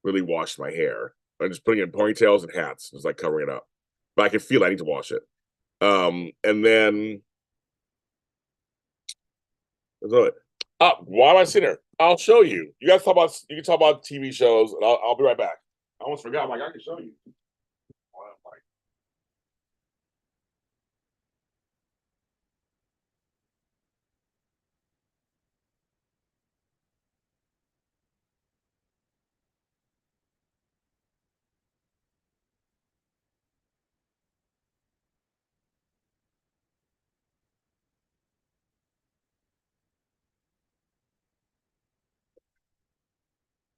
A: really washed my hair. I'm just putting it in ponytails and hats, just like covering it up. But I can feel I need to wash it. And then why am I sitting here? I'll show you. You can talk about TV shows, and I'll be right back. I almost forgot. I'm like, I can show you.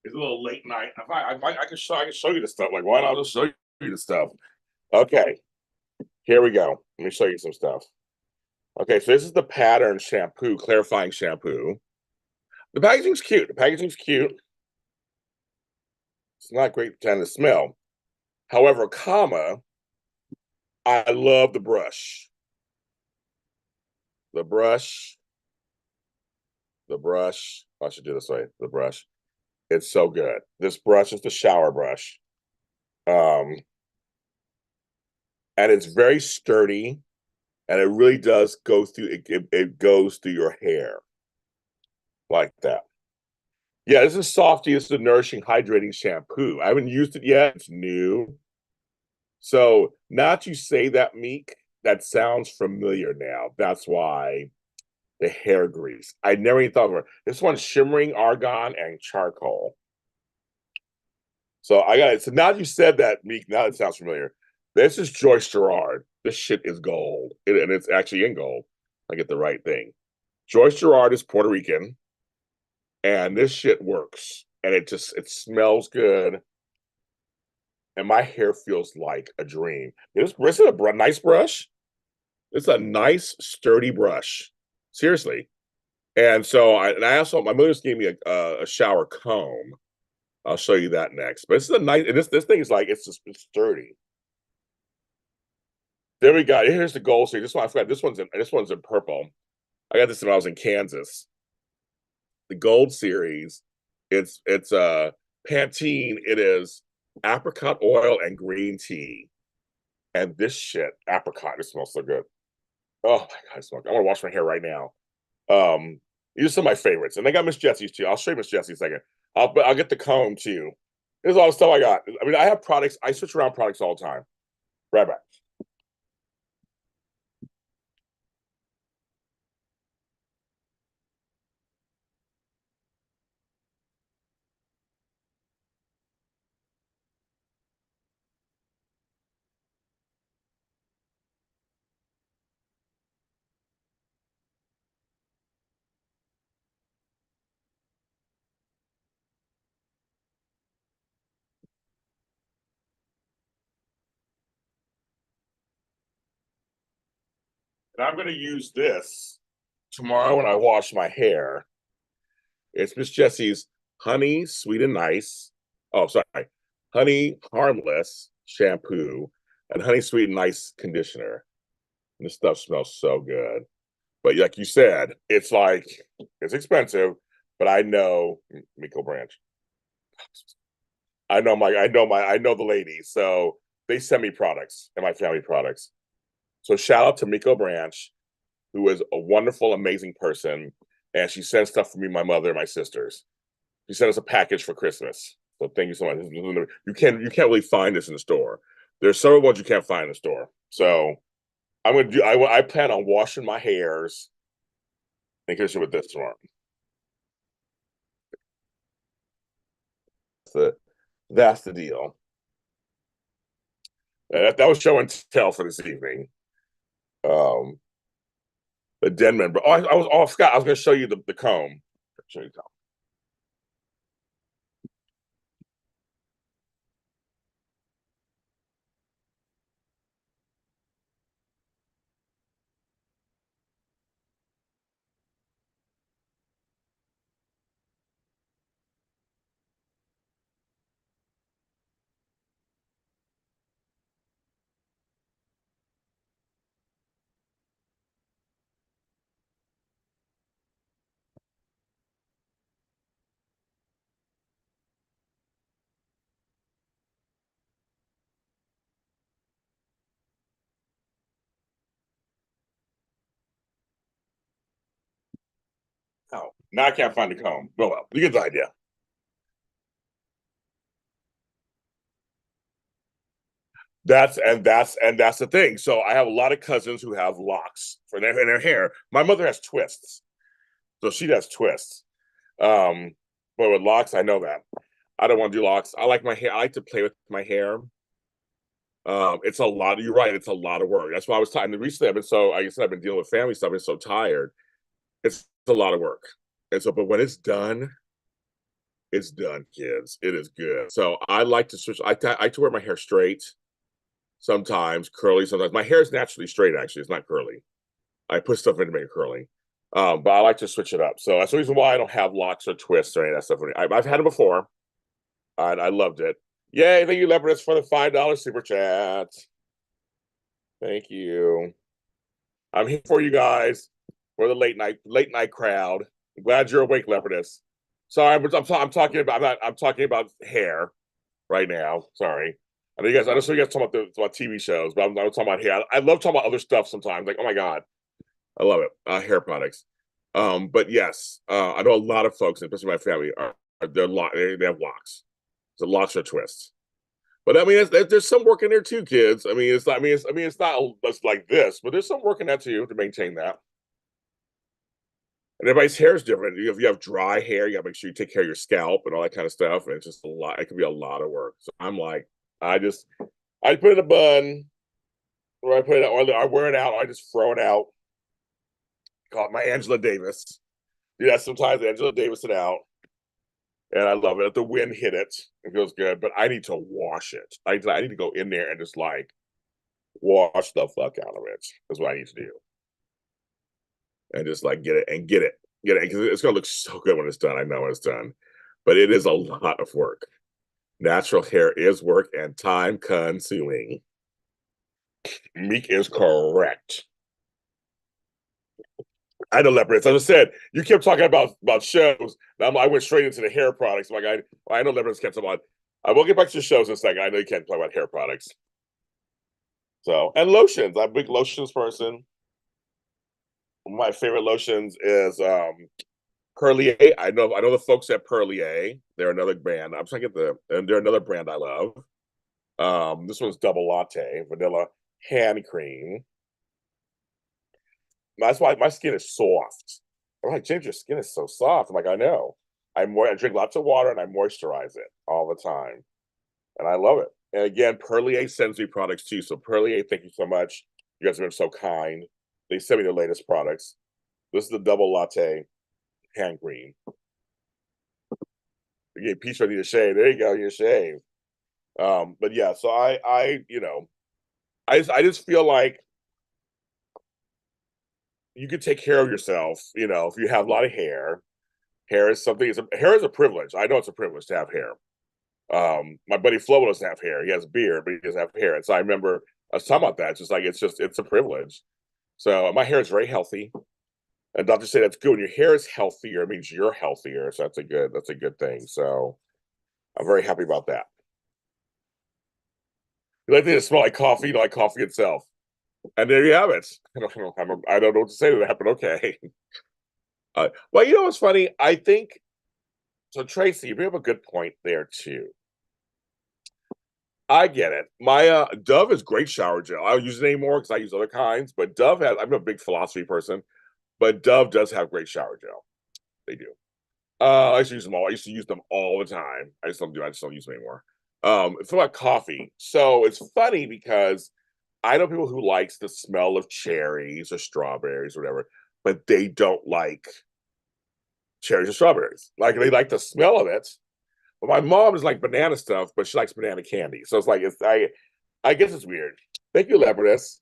A: It's a little late night. I can show you the stuff. Like, why not just show you the stuff? Okay, here we go. Let me show you some stuff. Okay, so this is the pattern shampoo, clarifying shampoo. The packaging's cute. The packaging's cute. It's not great to smell. However, I love the brush. The brush. The brush. I should do this way. The brush. It's so good. This brush is the shower brush. And it's very sturdy, and it really does go through it goes through your hair like that. Yeah, this is Softy. This is a nourishing, hydrating shampoo. I haven't used it yet. It's new. So now that you say that, Meek, that sounds familiar now. That's why the hair grease. I never even thought of it. This one's shimmering argan and charcoal. So I got it. So now that you said that, Meek, now it sounds familiar. This is Joyce Gerard. This shit is gold. And it's actually in gold. I get the right thing. Joyce Gerard is Puerto Rican, and this shit works. And it smells good. And my hair feels like a dream. This is a nice brush. It's a nice, sturdy brush. Seriously. And so I also, my mother just gave me a shower comb. I'll show you that next. But this is a nice, this thing is like, it's sturdy. There we go. Here's the gold series. This one I forgot. This one's in purple. I got this when I was in Kansas. The gold series, it's Pantene. It is apricot oil and green tea. And this shit, apricot, it smells so good. Oh my God, I want to wash my hair right now. These are some of my favorites. And they got Miss Jessie's too. I'll show you Miss Jessie in a second. I'll get the comb too. Here's all the stuff I got. I mean, I have products. I switch around products all the time. Right back. And I'm going to use this tomorrow when I wash my hair. It's Miss Jessie's Honey Sweet and Nice. Oh, sorry. Honey Harmless shampoo and Honey Sweet and Nice conditioner. And this stuff smells so good. But like you said, it's expensive, but I know Miko Branch. I know the ladies. So they send me products and my family products. So shout out to Miko Branch, who is a wonderful, amazing person. And she sends stuff for me, my mother, and my sisters. She sent us a package for Christmas. So thank you so much. You can't really find this in the store. There's several ones you can't find in the store. So I plan on washing my hairs in connection with this one. That's the deal. That was show and tell for this evening. The Denman, but Scott, I was going to show you the comb. Show you the comb. Oh, now I can't find the comb. Well, you get the idea. That's the thing. So I have a lot of cousins who have locks for their hair. My mother has twists, so she does twists. But with locks, I know that I don't want to do locks. I like my hair. I like to play with my hair. It's a lot. You're right. It's a lot of work. That's why I was tired. Recently, I've been dealing with family stuff. I've been so tired. It's a lot of work. And so, but when it's done, It's done, kids. It is good. So I like to switch. I like to wear my hair straight, sometimes curly. Sometimes my hair is naturally straight. Actually, it's not curly. I put stuff in to make it curly. But I like to switch it up. So that's the reason why I don't have locks or twists or any of that stuff. I've had it before, and I loved it. Yay! Thank you, Leopardus, for the $5 super chat. Thank you. I'm here for you guys for the late night crowd. I'm glad you're awake, Leopardus. Sorry, I'm talking about I'm talking about hair right now. Sorry. I know you guys. I know you guys talking about TV shows, but I'm talking about hair. I love talking about other stuff sometimes. Like, oh my god, I love it. Hair products. But yes, I know a lot of folks, especially my family, they have locks. So locks or twists. But I mean, there's some work in there too, kids. I mean, it's not. It's not just like this, but there's some work in that too to maintain that. And everybody's hair is different. If you have dry hair, you got to make sure you take care of your scalp and all that kind of stuff. And it's just a lot. It can be a lot of work. So I'm like, I put it in a bun, or I put it, or I wear it out, or I just throw it out. Call it my Angela Davis. Do that sometimes. Angela Davis it out, and I love it. If the wind hit it, it feels good. But I need to wash it. I need to go in there and just like wash the fuck out of it. That's what I need to do, and just like get it because it's gonna look so good when it's done. I know when it's done, but it is a lot of work. Natural hair is work and time consuming. Meek is correct. I know, Leopard. As I said, you kept talking about shows. I went straight into the hair products. Like I know Leopard kept talking about. I will get back to the shows in a second. I know you can't talk about hair products. So and lotions. I'm a big lotions person. My favorite lotions is Perlier. I know the folks at Perlier. They're another brand. I'm trying to get and they're another brand I love. This one's double latte, vanilla hand cream. That's why my skin is soft. I'm like, James, your skin is so soft. I'm like, I know. I drink lots of water and I moisturize it all the time. And I love it. And again, Perlier sends me products too. So Perlier, thank you so much. You guys have been so kind. They send me the latest products. This is the double latte hand cream. You get Peach ready to shave. There you go, you're shaved. But yeah, so I just feel like you could take care of yourself, if you have a lot of hair. Hair is something. Hair is a privilege. I know it's a privilege to have hair. My buddy Flo doesn't have hair. He has a beard, but he doesn't have hair. And so I remember us talking about that. It's a privilege. So my hair is very healthy. And doctors say that's good. When your hair is healthier, it means you're healthier. So that's a good thing. So I'm very happy about that. You like to smell like coffee, like coffee itself. And there you have it. I don't know what to say to that, but okay. Well, you know what's funny? I think so. Tracy, you bring up a good point there too. I get it. My Dove is great shower gel. I don't use it anymore because I use other kinds, but Dove has. I'm a big philosophy person, but Dove does have great shower gel. They do. I used to use them all. I used to use them all the time. I just don't do. I just don't use them anymore. It's about coffee. So it's funny because I know people who likes the smell of cherries or strawberries or whatever, but they don't like cherries or strawberries. Like they like the smell of it. But my mom is like banana stuff, but she likes banana candy. So it's like I guess it's weird. Thank you, Leopardess.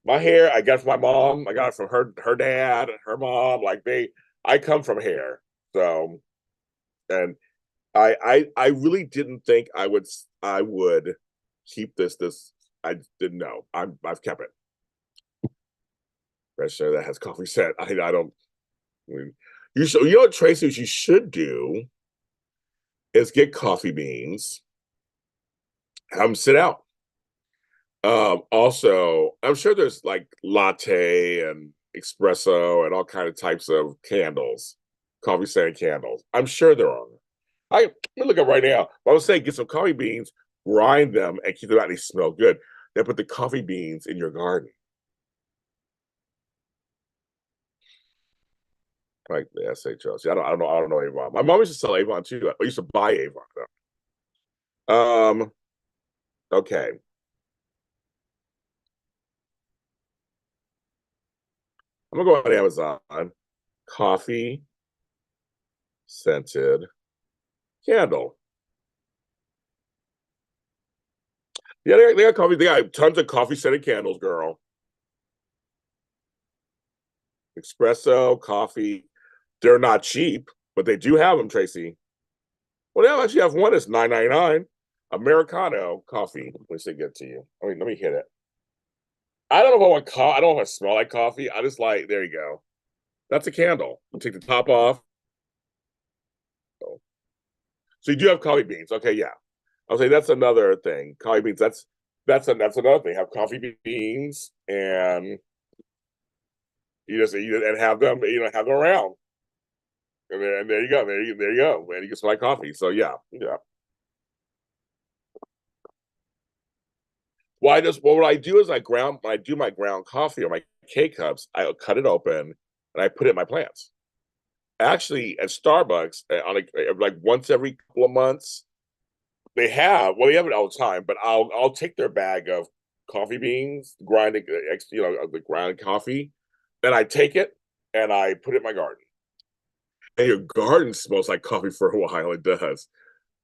A: My hair I got from my mom. I got it from her dad, her mom. I come from hair. So and I really didn't think I would keep this. I didn't know. I've kept it. Fresh that has coffee scent. I don't. I mean, you know what, Tracy? What you should do is get coffee beans, have them sit out. Also, I'm sure there's like latte and espresso and all kind of types of candles, coffee scented candles. I'm sure there are. Let me look up right now. I would say get some coffee beans, grind them, and keep them out. They smell good. Then put the coffee beans in your garden, like the SHL. See, I don't know Avon. My mom used to sell Avon too. I used to buy Avon though. Okay. I'm gonna go on Amazon. Coffee scented Candle. Yeah, they got coffee. They got tons of coffee scented candles, girl. Espresso, coffee. They're not cheap, but they do have them, Tracy. Well, they actually have one that's 9.99. Americano coffee. Let me say get to you. Let me hit it. I don't know if I want I don't know if I smell like coffee. I just like there you go. That's a candle. You take the top off. So you do have coffee beans. Okay, yeah. I'll say that's another thing. Coffee beans. That's another thing. Have coffee beans and you and have them have them around. And there you go. There you go. And you can smell like coffee. So yeah. What I do is when I do my ground coffee or my K cups, I cut it open and I put it in my plants. Actually, at Starbucks, on like once every couple of months, they have it all the time, but I'll take their bag of coffee beans, grinding, the ground coffee, and I take it and I put it in my garden. And your garden smells like coffee for a while. It does.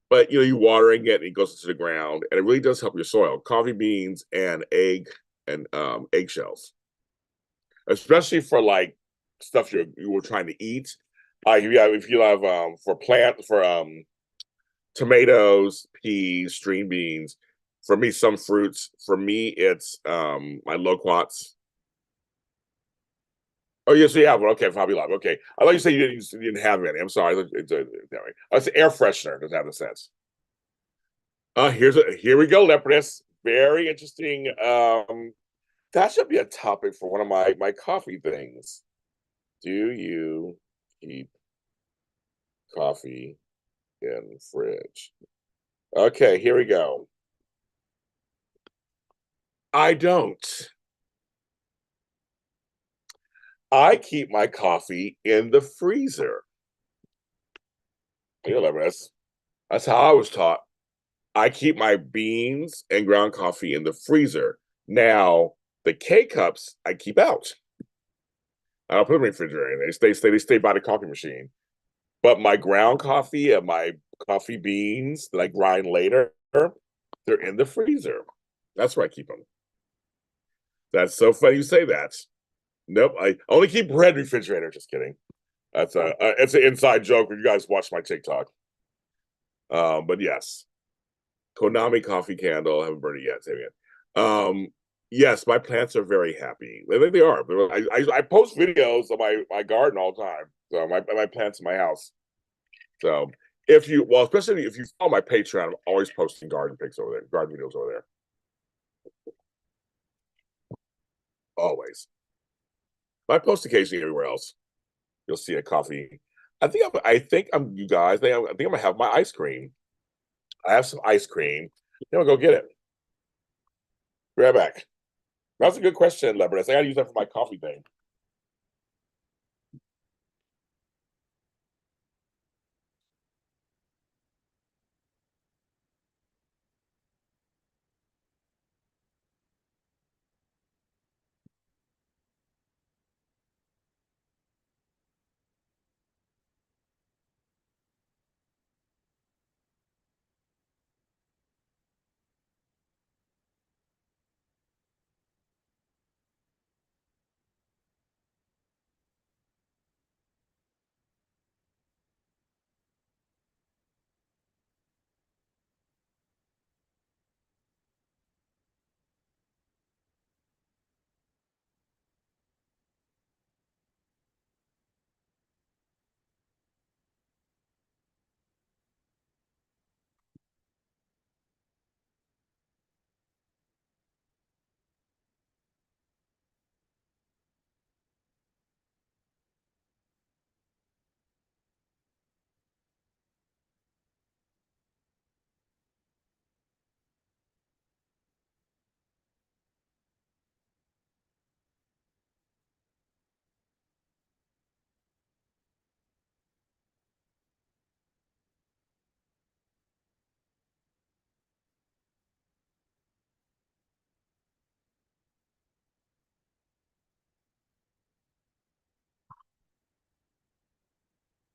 A: But you watering it and it goes into the ground, and it really does help your soil. Coffee beans and eggshells, especially for like stuff you were trying to eat. If you have for tomatoes, peas, string beans. For me, some fruits. For me, it's my loquats. Oh yes, you have one. Okay, Hobby Lobby. Okay, I thought you said you didn't have any. I'm sorry. It's air freshener. Doesn't have a sense. Here we go, Leopardess. Very interesting. That should be a topic for one of my coffee things. Do you keep coffee in fridge? Okay, here we go. I don't. I keep my coffee in the freezer. You know, that's how I was taught. I keep my beans and ground coffee in the freezer. Now, the K cups I keep out. I don't put them in the refrigerator. They stay by the coffee machine. But my ground coffee and my coffee beans that I grind later, they're in the freezer. That's where I keep them. That's so funny you say that. Nope, I only keep bread in the refrigerator. Just kidding. It's an inside joke when you guys watch my TikTok. But yes, Konami coffee candle. I haven't burned it yet. Saving it. Yes, my plants are very happy. I think they are. I post videos of my garden all the time. So my plants in my house. So especially if you follow my Patreon, I'm always posting garden pics over there, garden videos over there. Always. I post occasionally everywhere else. You'll see a coffee. I think I'm you guys. I think I'm gonna have my ice cream. I have some ice cream. Then we'll go get it. Be right back. That's a good question, Leopard. I gotta use that for my coffee thing.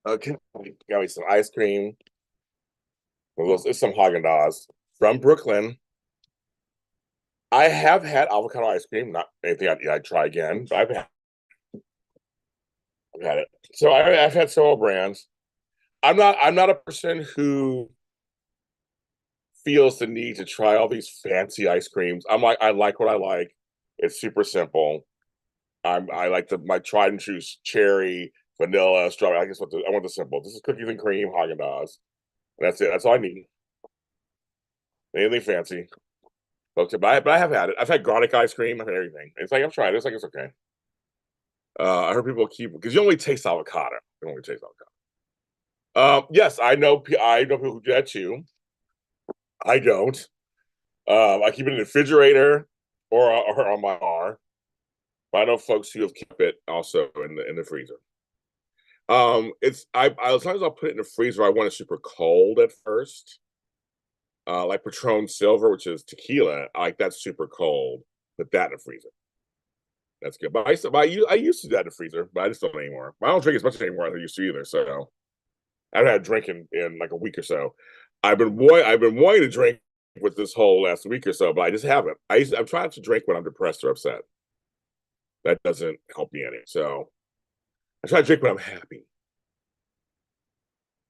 A: Okay, got me some ice cream. Well, it's some Haagen-Dazs from Brooklyn. I have had avocado ice cream, not anything I'd try again, but I've had it. So I've had several brands. I'm not a person who feels the need to try all these fancy ice creams. I like what I like. It's super simple. I like my tried and true cherry, vanilla, strawberry. I want the simple. This is cookies and cream, Haagen Dazs. That's it. That's all I need. Anything fancy. Okay, but I have had it. I've had garlic ice cream. I've had everything. It's like I've tried it. It's like it's okay. I heard people keep because you only taste avocado. You only taste avocado. Yes, I know. I know people who do that too. I don't. I keep it in the refrigerator or on my bar. But I know folks who have kept it also in the freezer. It's as long as I'll put it in the freezer, I want it super cold at first. Like Patron Silver, which is tequila, I like that super cold. Put that in the freezer. That's good. I used to do that in the freezer, but I just don't anymore. I don't drink as much anymore as I used to either. So I haven't had a drink in like a week or so. I've been wanting to drink with this whole last week or so, but I just haven't. I'm trying to drink when I'm depressed or upset. That doesn't help me any. So I try to drink when I'm happy.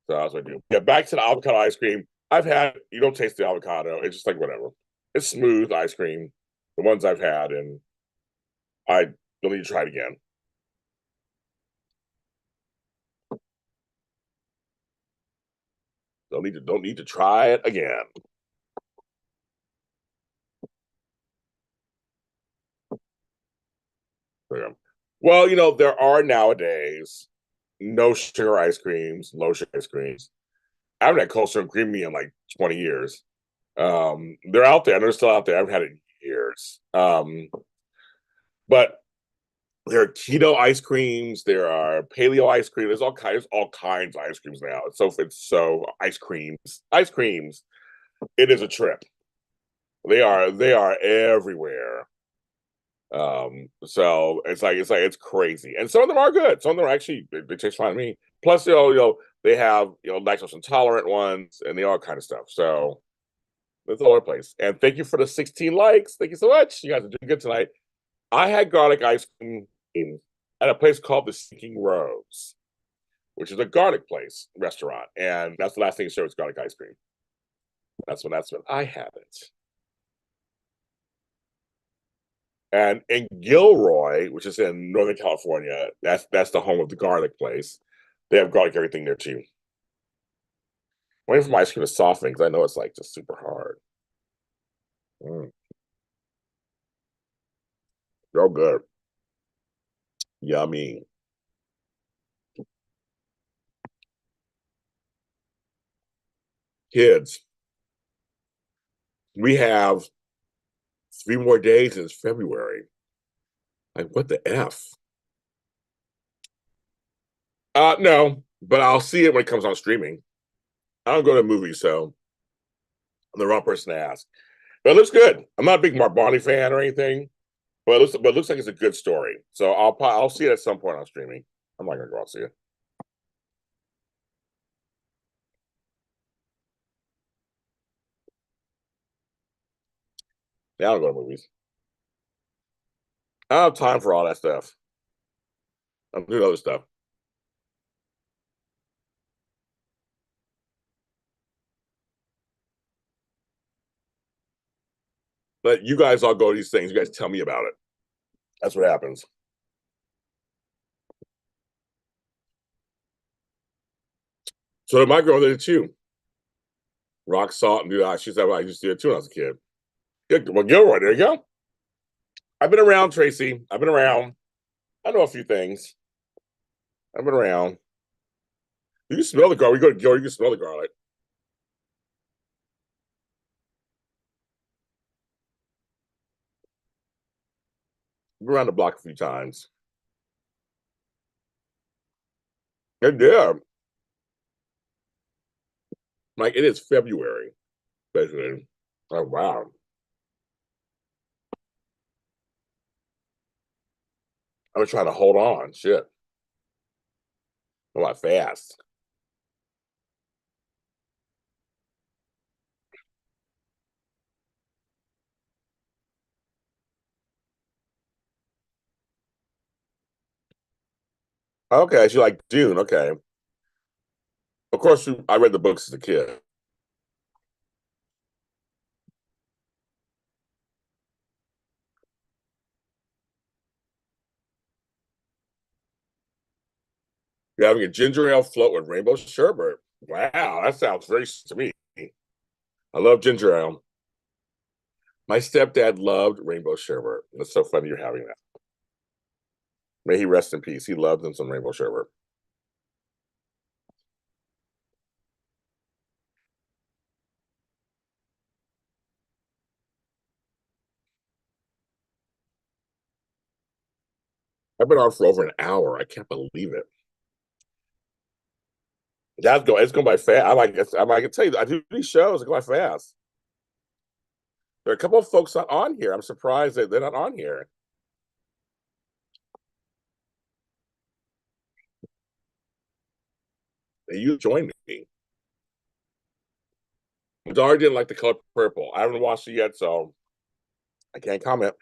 A: So that's what I do. Yeah, back to the avocado ice cream. I've had, you don't taste the avocado. It's just like whatever. It's smooth ice cream, the ones I've had, and I don't need to try it again. Don't need to try it again. So, yeah. Well, there are nowadays no sugar ice creams, low sugar ice creams. I haven't had cold stone creamy in like 20 years. They're out there, and they're still out there. I haven't had it in years. But there are keto ice creams. There are paleo ice cream. All kinds of ice creams now. It's so ice creams. It is a trip. They are everywhere. So it's crazy, and some of them are good. Some of them are actually they taste fine to me. Plus, they have lactose intolerant ones, and they all kind of stuff. So it's all over the place. And thank you for the 16 likes. Thank you so much. You guys are doing good tonight. I had garlic ice cream at a place called the Sinking Rose, which is a garlic place restaurant, and that's the last thing it showed was garlic ice cream. That's when I had it. And in Gilroy, which is in Northern California, that's the home of the garlic place. They have garlic everything there too. Waiting for my ice cream to soften because I know it's like just super hard. Mm, real good, yummy. Kids, we have 3 more days in February. Like what the f? No, but I'll see it when it comes on streaming. I don't go to movies, so I'm the wrong person to ask. But it looks good. I'm not a big Mark Barney fan or anything, but it looks like it's a good story. So I'll see it at some point on streaming. I'm not gonna go out and see it. Yeah, I don't go to movies. I don't have time for all that stuff. I'm doing other stuff. But you guys all go to these things. You guys tell me about it. That's what happens. So did my girl did it too. Rock salt and do that. She said, well, I used to do it too when I was a kid. Good. Well, Gilroy, there you go. I've been around, Tracy. I've been around. I know a few things. I've been around. You can smell the garlic. We go to Gilroy, you can smell the garlic. I've been around the block a few times. And yeah, like it is February, basically. Oh wow. I was trying to hold on. Shit. A lot fast. Okay, she like Dune. Okay, of course. I read the books as a kid. You're having a ginger ale float with rainbow sherbet. Wow, that sounds very to me. I love ginger ale. My stepdad loved rainbow sherbet. It's so funny you're having that. May he rest in peace. He loved him some rainbow sherbet. I've been on for over an hour. I can't believe it. That's go. It's going by fast. I can tell you. I do these shows. They go by fast. There are a couple of folks not on here. I'm surprised that they're not on here. You joined me. My daughter didn't like the color purple. I haven't watched it yet, so I can't comment.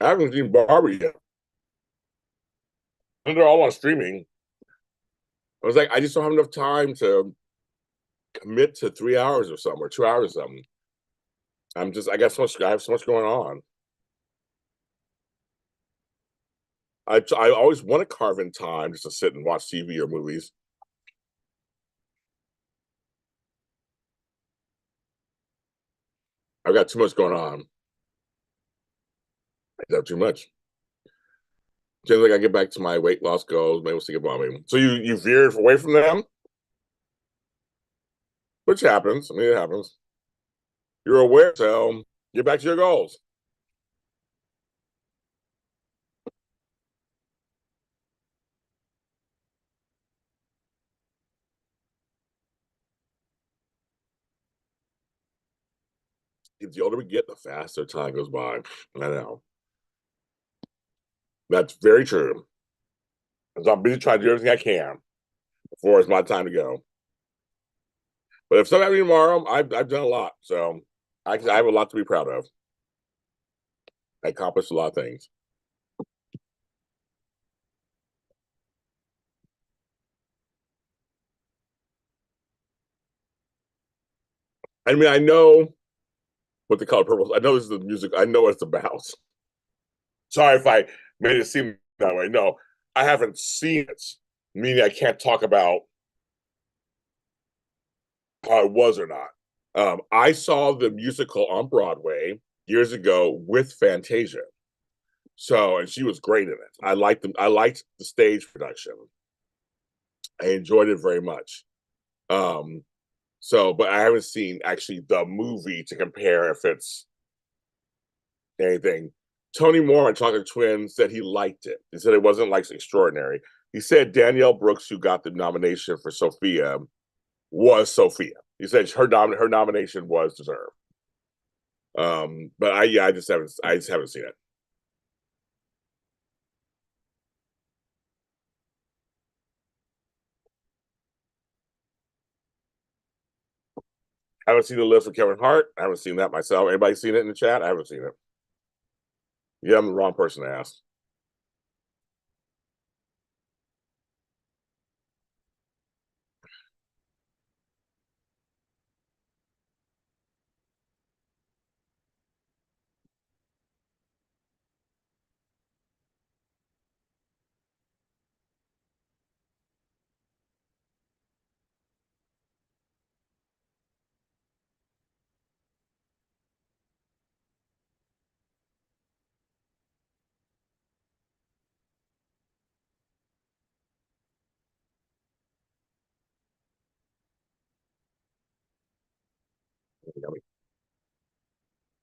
A: I haven't seen Barbie yet. And they're all on streaming. I was like, I just don't have enough time to commit to 3 hours or something, or 2 hours or something. I have so much going on. I always want to carve in time just to sit and watch TV or movies. I've got too much going on. I have too much. Generally, I get back to my weight loss goals. Maybe we'll think about me. So you veered away from them, which happens. I mean, it happens. You're aware, so get back to your goals. The older we get, the faster time goes by. I know that's very true. So I'm busy trying to do everything I can before it's my time to go. But if something happens tomorrow, I've done a lot, so I have a lot to be proud of. I accomplished a lot of things. I mean, I know what the color purple. I know this is the music. I know what it's about. Sorry if I made it seem that way. No, I haven't seen it, meaning I can't talk about how it was or not. I saw the musical on Broadway years ago with Fantasia. So, and she was great in it. I liked the stage production. I enjoyed it very much. Um, but I haven't seen actually the movie to compare if it's anything. Tony Moore on Chocolate Twins said he liked it. He said it wasn't like extraordinary. He said Danielle Brooks, who got the nomination for Sophia, was Sophia. He said her nomination was deserved. But I just haven't seen it. I haven't seen the list for Kevin Hart. I haven't seen that myself. Anybody seen it in the chat? I haven't seen it. Yeah, I'm the wrong person to ask.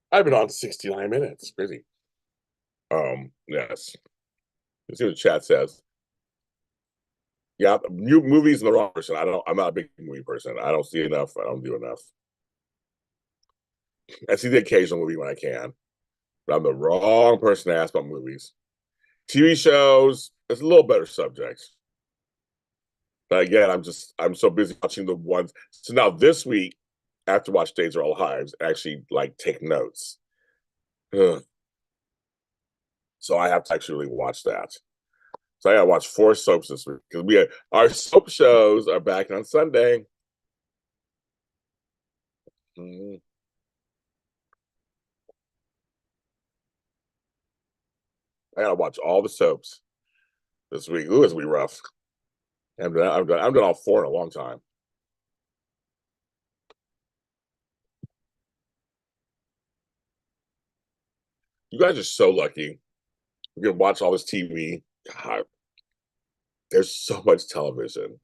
A: I've been on 69 minutes. Crazy. Yes. Let's see what the chat says. Yeah, new movies in the wrong person. I'm not a big movie person. I don't see enough. I don't do enough. I see the occasional movie when I can, but I'm the wrong person to ask about movies. TV shows, it's a little better subject. But again, I'm so busy watching the ones. So now this week, I have to watch Days Are All Hives, actually like take notes. Ugh. So I have to actually watch that. So I gotta watch 4 soaps this week because our soap shows are back on Sunday. Mhm. I gotta watch all the soaps this week. Ooh, it's gonna be rough. I've done all 4 in a long time. You guys are so lucky. You can watch all this TV. God, there's so much television.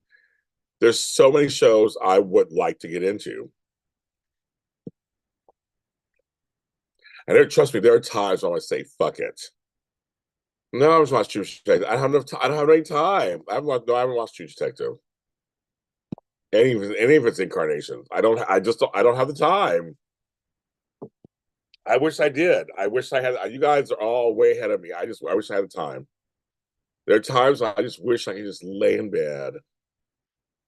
A: There's so many shows I would like to get into. And trust me, there are times when I say, fuck it. No, I was watching True Detective. I don't have any time. I haven't watched True Detective. Any of its incarnations. I don't have the time. I wish I did. I wish I had. You guys are all way ahead of me. I wish I had the time. There are times I just wish I could just lay in bed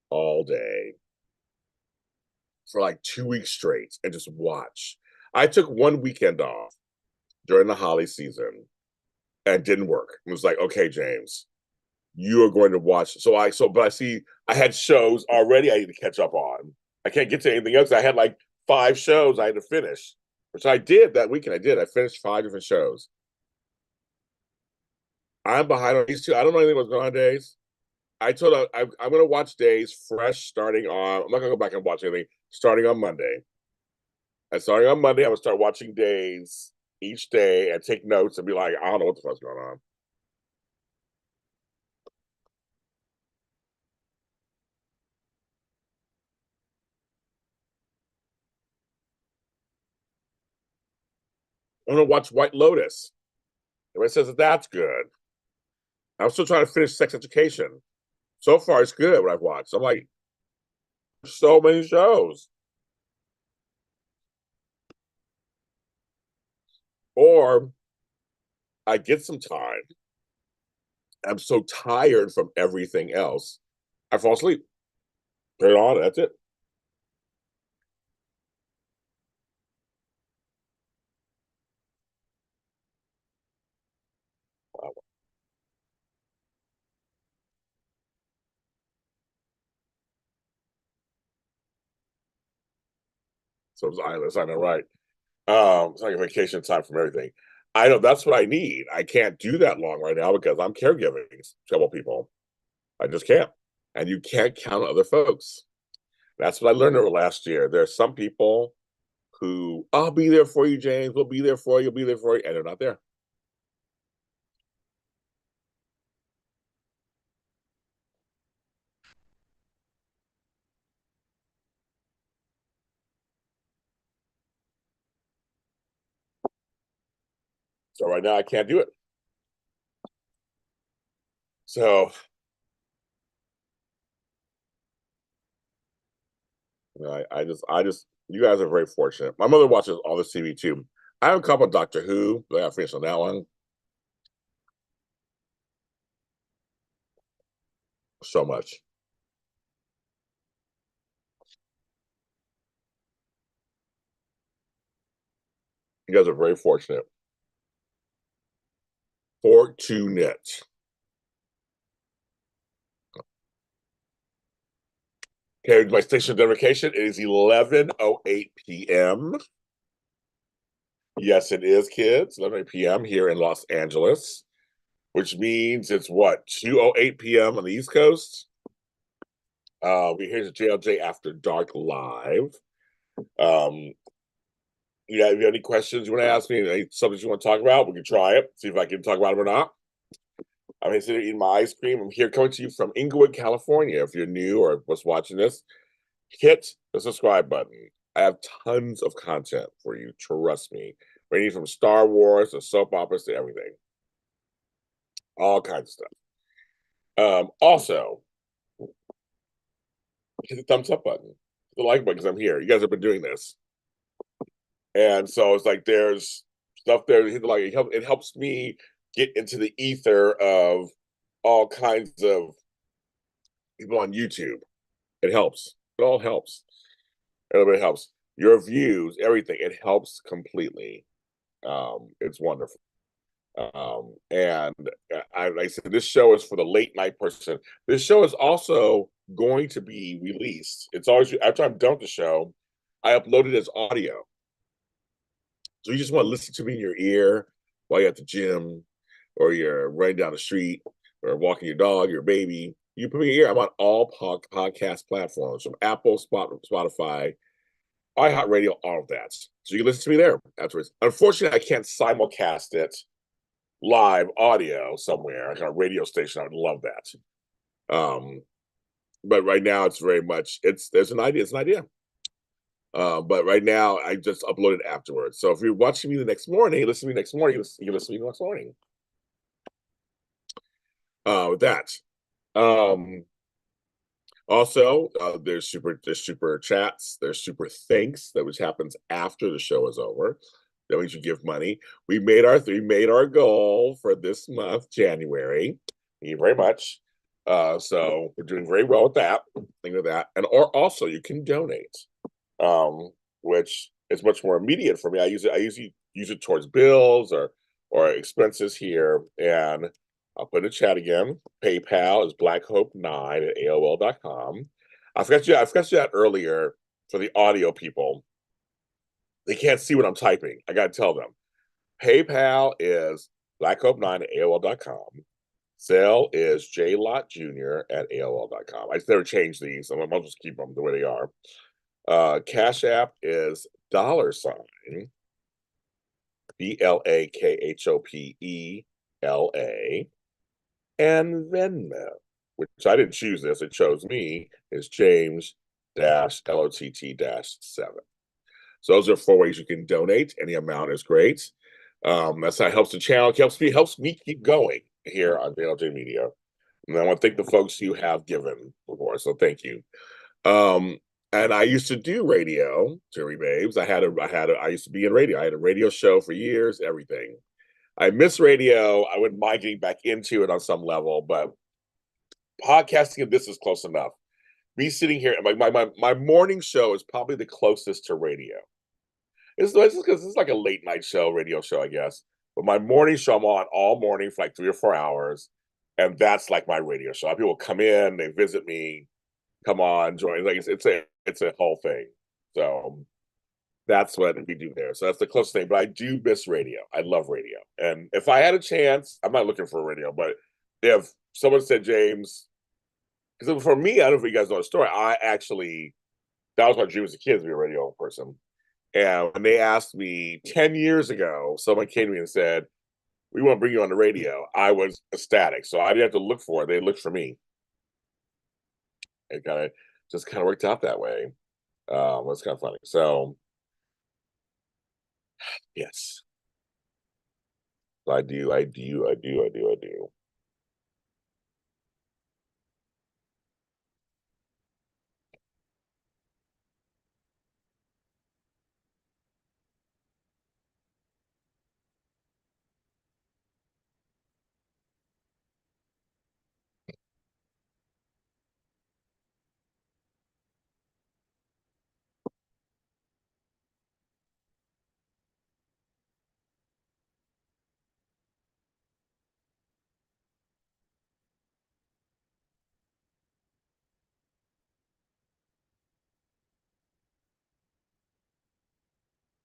A: all day for like 2 weeks straight and just watch. I took one weekend off during the holiday season and it didn't work. It was like, okay, James, you are going to watch. But I see I had shows already I need to catch up on. I can't get to anything else. I had like 5 shows I had to finish, which I did that weekend. I did. I finished 5 different shows. I'm behind on these two. I don't know anything what's going on days. I told her I'm going to watch days fresh starting on. I'm not going to go back and watch anything starting on Monday. And starting on Monday, I'm going to start watching days each day and take notes and be like, I don't know what the fuck's going on. I'm going to watch White Lotus. Everybody says that that's good. I'm still trying to finish Sex Education. So far, it's good what I've watched. I'm like, so many shows. Or I get some time. I'm so tired from everything else. I fall asleep. Turn it on. That's it. So it's islands. I know, right? It's like a vacation time from everything. I know that's what I need. I can't do that long right now because I'm caregiving a couple people. I just can't. And you can't count on other folks. That's what I learned over last year. There are some people who, I'll be there for you, James. We'll be there for you. We'll be there for you. And they're not there. So right now I can't do it. So you guys are very fortunate. My mother watches all the TV too. I have a couple of Doctor Who, but I got finished on that one. So much. You guys are very fortunate. Fortunate. Okay, my station identification. It is 11:08 p.m. Yes, it is, kids. 11:08 p.m. here in Los Angeles, which means it's what 2:08 p.m. on the East Coast. We're here at JLJ After Dark Live. Um, yeah, if you have any questions you want to ask me, any subjects you want to talk about, we can try it. See if I can talk about them or not. I'm here sitting eating my ice cream. I'm here coming to you from Inglewood, California. If you're new or was watching this, hit the subscribe button. I have tons of content for you. Trust me. Ranging from Star Wars to soap operas to everything, all kinds of stuff. Also, hit the thumbs up button, the like button because I'm here. You guys have been doing this, and so it's like there's stuff there. Hit the like. It helps me get into the ether of all kinds of people on YouTube. It helps. It all helps. Everybody helps. Your views, everything. It helps completely. It's wonderful. And like I said, this show is for the late night person. This show is also going to be released. It's always after I'm done with the show, I upload it as audio. So you just want to listen to me in your ear while you're at the gym, or you're running down the street, or walking your dog, your baby. You put me in your ear. I'm on all podcast platforms, from Apple, Spotify, iHeartRadio, all of that. So you can listen to me there afterwards. Unfortunately, I can't simulcast it live audio somewhere, like on a radio station. I would love that. But right now it's very much there's an idea. It's an idea. But right now I just upload it afterwards. So if you're watching me the next morning, listen to me next morning, you listen to me next morning. With that. Also, there's super chats, there's super thanks, that which happens after the show is over. That means you give money. We made our goal for this month, January. Thank you very much. So we're doing very well with that. Think of that. And or also you can donate. Which is much more immediate for me. I usually use it towards bills or expenses here. And I'll put in the chat again. PayPal is blackhope9 at AOL.com. I forgot you that earlier for the audio people. They can't see what I'm typing. I gotta tell them. PayPal is blackhope9 at AOL.com. Zelle is jlottjr at AOL.com. I just never changed these, so I'll just keep them the way they are. CashAPP is $, BLAKHOPELA, and Venmo, which I didn't choose this, it chose me, is James LOTT 7. So those are 4 ways you can donate. Any amount is great. That's how it helps the channel. It helps me keep going here on JLJ Media. And I want to thank the folks who have given before. So thank you. And I used to do radio, Jerry Babes. I used to be in radio. I had a radio show for years, everything. I miss radio. I wouldn't mind getting back into it on some level, but podcasting and this is close enough. Me sitting here, my morning show is probably the closest to radio. It's because this is like a late night show, radio show, I guess. But my morning show, I'm on all morning for like 3 or 4 hours. And that's like my radio show. People come in, they visit me, come on, join. Like it's a whole thing. So that's what we do there. So that's the closest thing. But I do miss radio. I love radio. And if I had a chance, I'm not looking for a radio, but if someone said, James, because for me, I don't know if you guys know the story. That was my dream as a kid, to be a radio person. And when they asked me 10 years ago, someone came to me and said, we want to bring you on the radio, I was ecstatic. So I didn't have to look for it. They looked for me. It just kind of worked out that way. It's kind of funny. So yes, I do.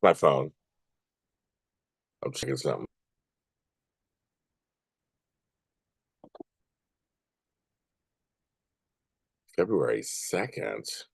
A: My phone. I'm checking something. February 2nd.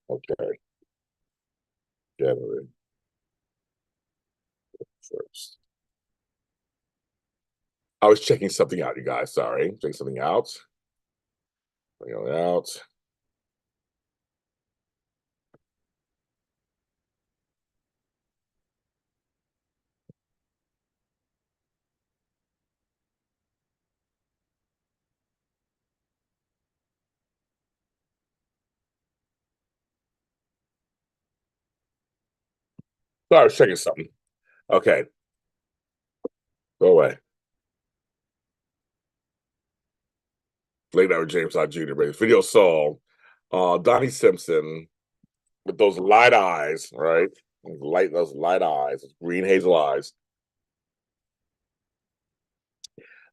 A: Okay. January 1st. I was checking something out, you guys. Sorry. Checking something out. Something out. Sorry, I was checking something. Okay. Go away. Late Night with James Lott Jr. Video Soul. Donnie Simpson with those light eyes, right? Those light eyes, green hazel eyes.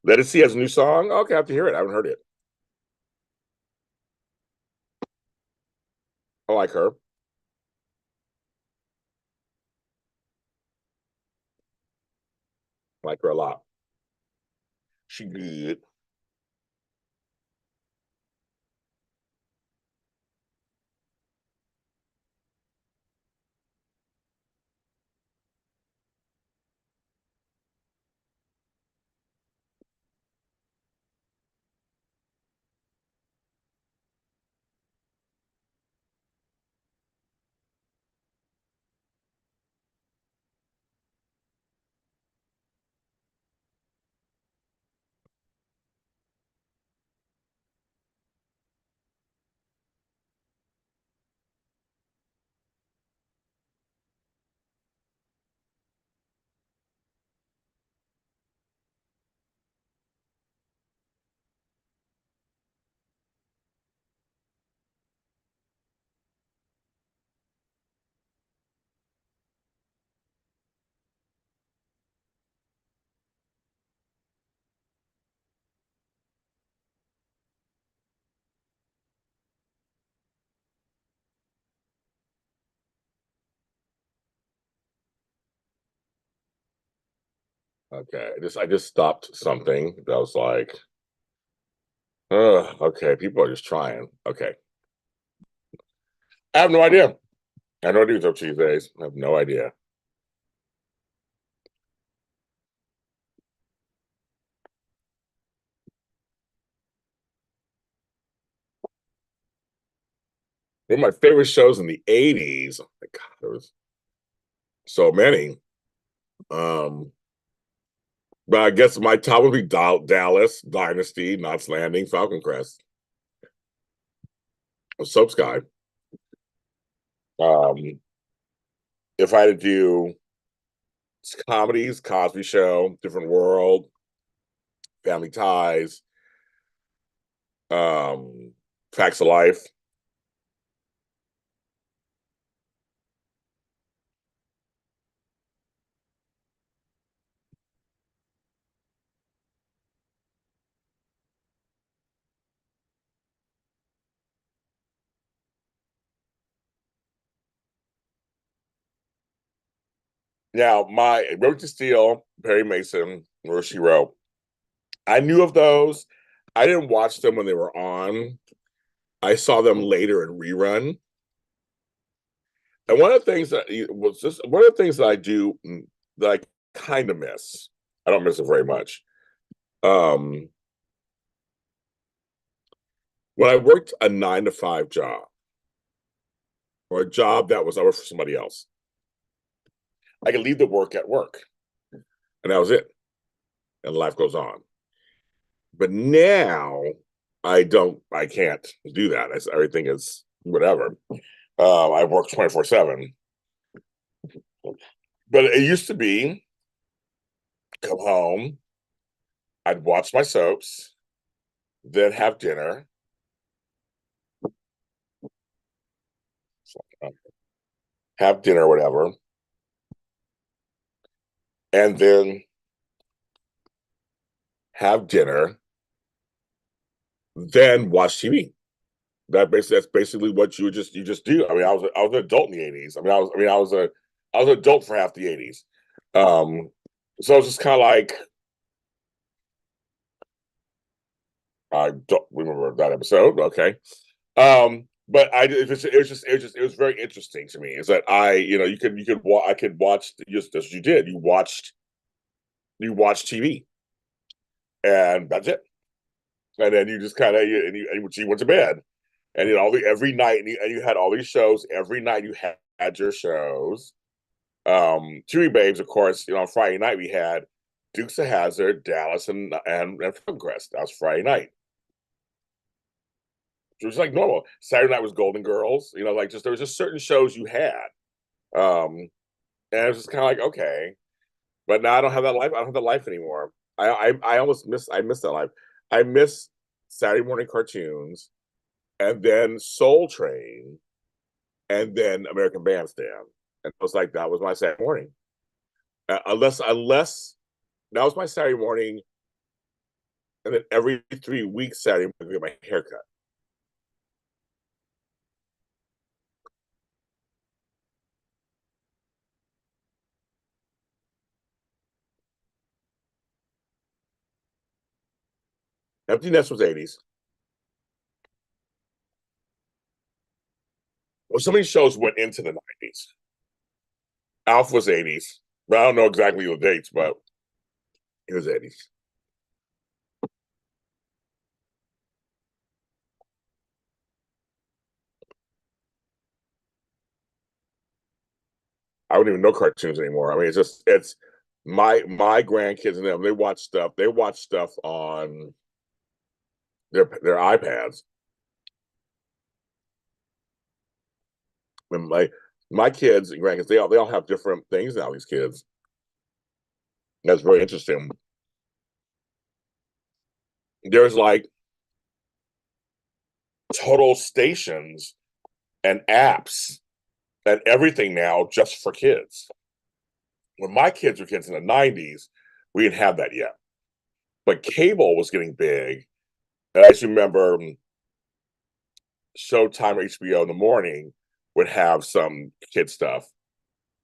A: Let It See has a new song. Okay, I have to hear it. I haven't heard it. I like her. I like her a lot. She good. Okay. I just stopped something that was like, okay, people are just trying. Okay. I have no idea. I know these are these days. I have no idea. One of my favorite shows in the 80s. Oh my God, there was so many. Um, but I guess my top would be Dallas, Dynasty, Knots Landing, Falcon Crest, Soap Sky. Um, if I had to do comedies, Cosby Show, Different World, Family Ties, um, Facts of Life. Now, my Road to Steel, Perry Mason, where she wrote, I knew of those. I didn't watch them when they were on. I saw them later in rerun. And one of the things that was just one of the things that I do that I kind of miss. I don't miss it very much. Um, when I worked a 9 to 5 job or a job that was I worked for somebody else, I could leave the work at work, and that was it, and life goes on. But now I can't do that. Everything is whatever. I work 24/7, but it used to be come home, I'd watch my soaps, then have dinner, have dinner, whatever, and then have dinner, then watch TV. That's basically what you just do. I mean, I was an adult in the 80s. I was an adult for half the 80s. Um, so it's just kind of like I don't remember that episode. Okay. but it was very interesting to me. Is that I could watch just as you did. You watched TV, and that's it. And then you just kind of you went to bed, and all the every night, and you had all these shows every night. You had your shows. Chewy Babes, of course. On Friday night we had Dukes of Hazzard, Dallas, and Crest. That was Friday night. It was like normal. Saturday night was Golden Girls. Like just there was just certain shows you had. Um, and it was just kind of like okay, but now I don't have that life. I don't have that life anymore. I almost miss that life. I miss Saturday morning cartoons, and then Soul Train, and then American Bandstand. And it was like that was my Saturday morning. Unless that was my Saturday morning, and then every 3 weeks Saturday I get my haircut. Empty Nest was 80s. Well, so many shows went into the 90s. Alf was 80s. But I don't know exactly the dates, but it was 80s. I don't even know cartoons anymore. I mean, it's my grandkids and them. They watch stuff. They watch stuff on their iPads. And my kids and grandkids, they all have different things now. These kids. That's very interesting. There's like total stations and apps and everything now just for kids. When my kids were kids in the 90s, we didn't have that yet. But cable was getting big. And I just remember Showtime or HBO in the morning would have some kid stuff.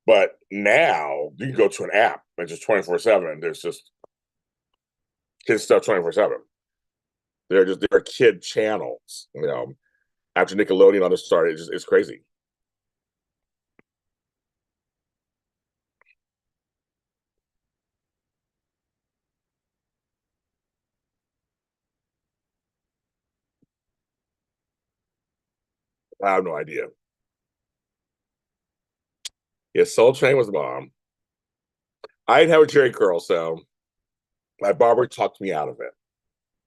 A: But now you can go to an app and just 24/7. There's just kid stuff 24/7. There are kid channels. After Nickelodeon on the start, it's crazy. I have no idea. Yeah, Soul Train was the bomb. I didn't have a Jerry curl, so my barber talked me out of it,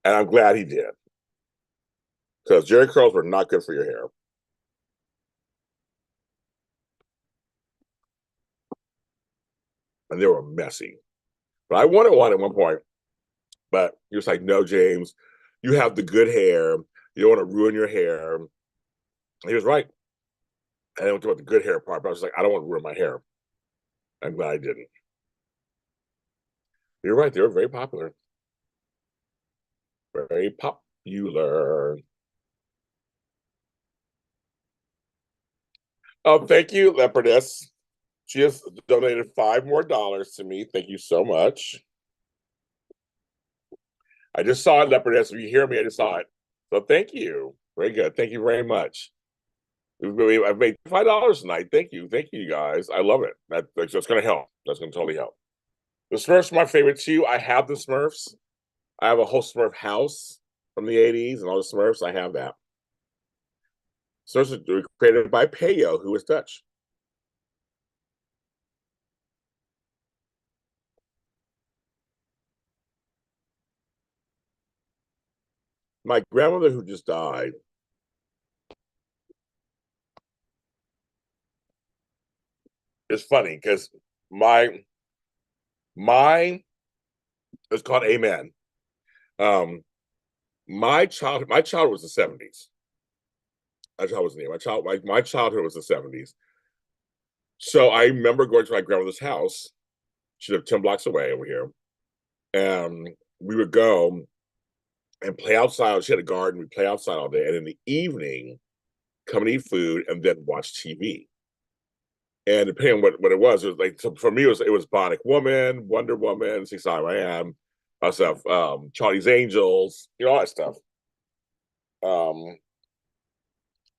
A: and I'm glad he did because Jerry curls were not good for your hair, and they were messy. But I wanted one at one point, but he was like, "No, James, you have the good hair. You don't want to ruin your hair." And he was right. I didn't talk about the good hair part, but I was like, "I don't want to ruin my hair." I'm glad I didn't. You're right; they were very popular, very popular. Oh, thank you, Leopardess. She has donated $5 more to me. Thank you so much. I just saw it, Leopardess. If you hear me, I just saw it. So thank you. Very good. Thank you very much. I've made $5 tonight. Thank you, guys. I love it. That's going to help. That's going to totally help. The Smurfs are my favorite too. I have the Smurfs. I have a whole Smurf house from the '80s and all the Smurfs. I have that. Smurfs were created by Peyo, who was Dutch. My grandmother, who just died, is funny because my my it's called Amen. Um, my childhood was the '70s. My child was my childhood was the '70s. So I remember going to my grandmother's house. She lived 10 blocks away over here. And we would go and play outside. She had a garden. We'd play outside all day. And in the evening, come and eat food and then watch TV. And depending on what it was like, so for me, it was Bionic Woman, Wonder Woman, 6 I Am, stuff, Charlie's Angels, all that stuff.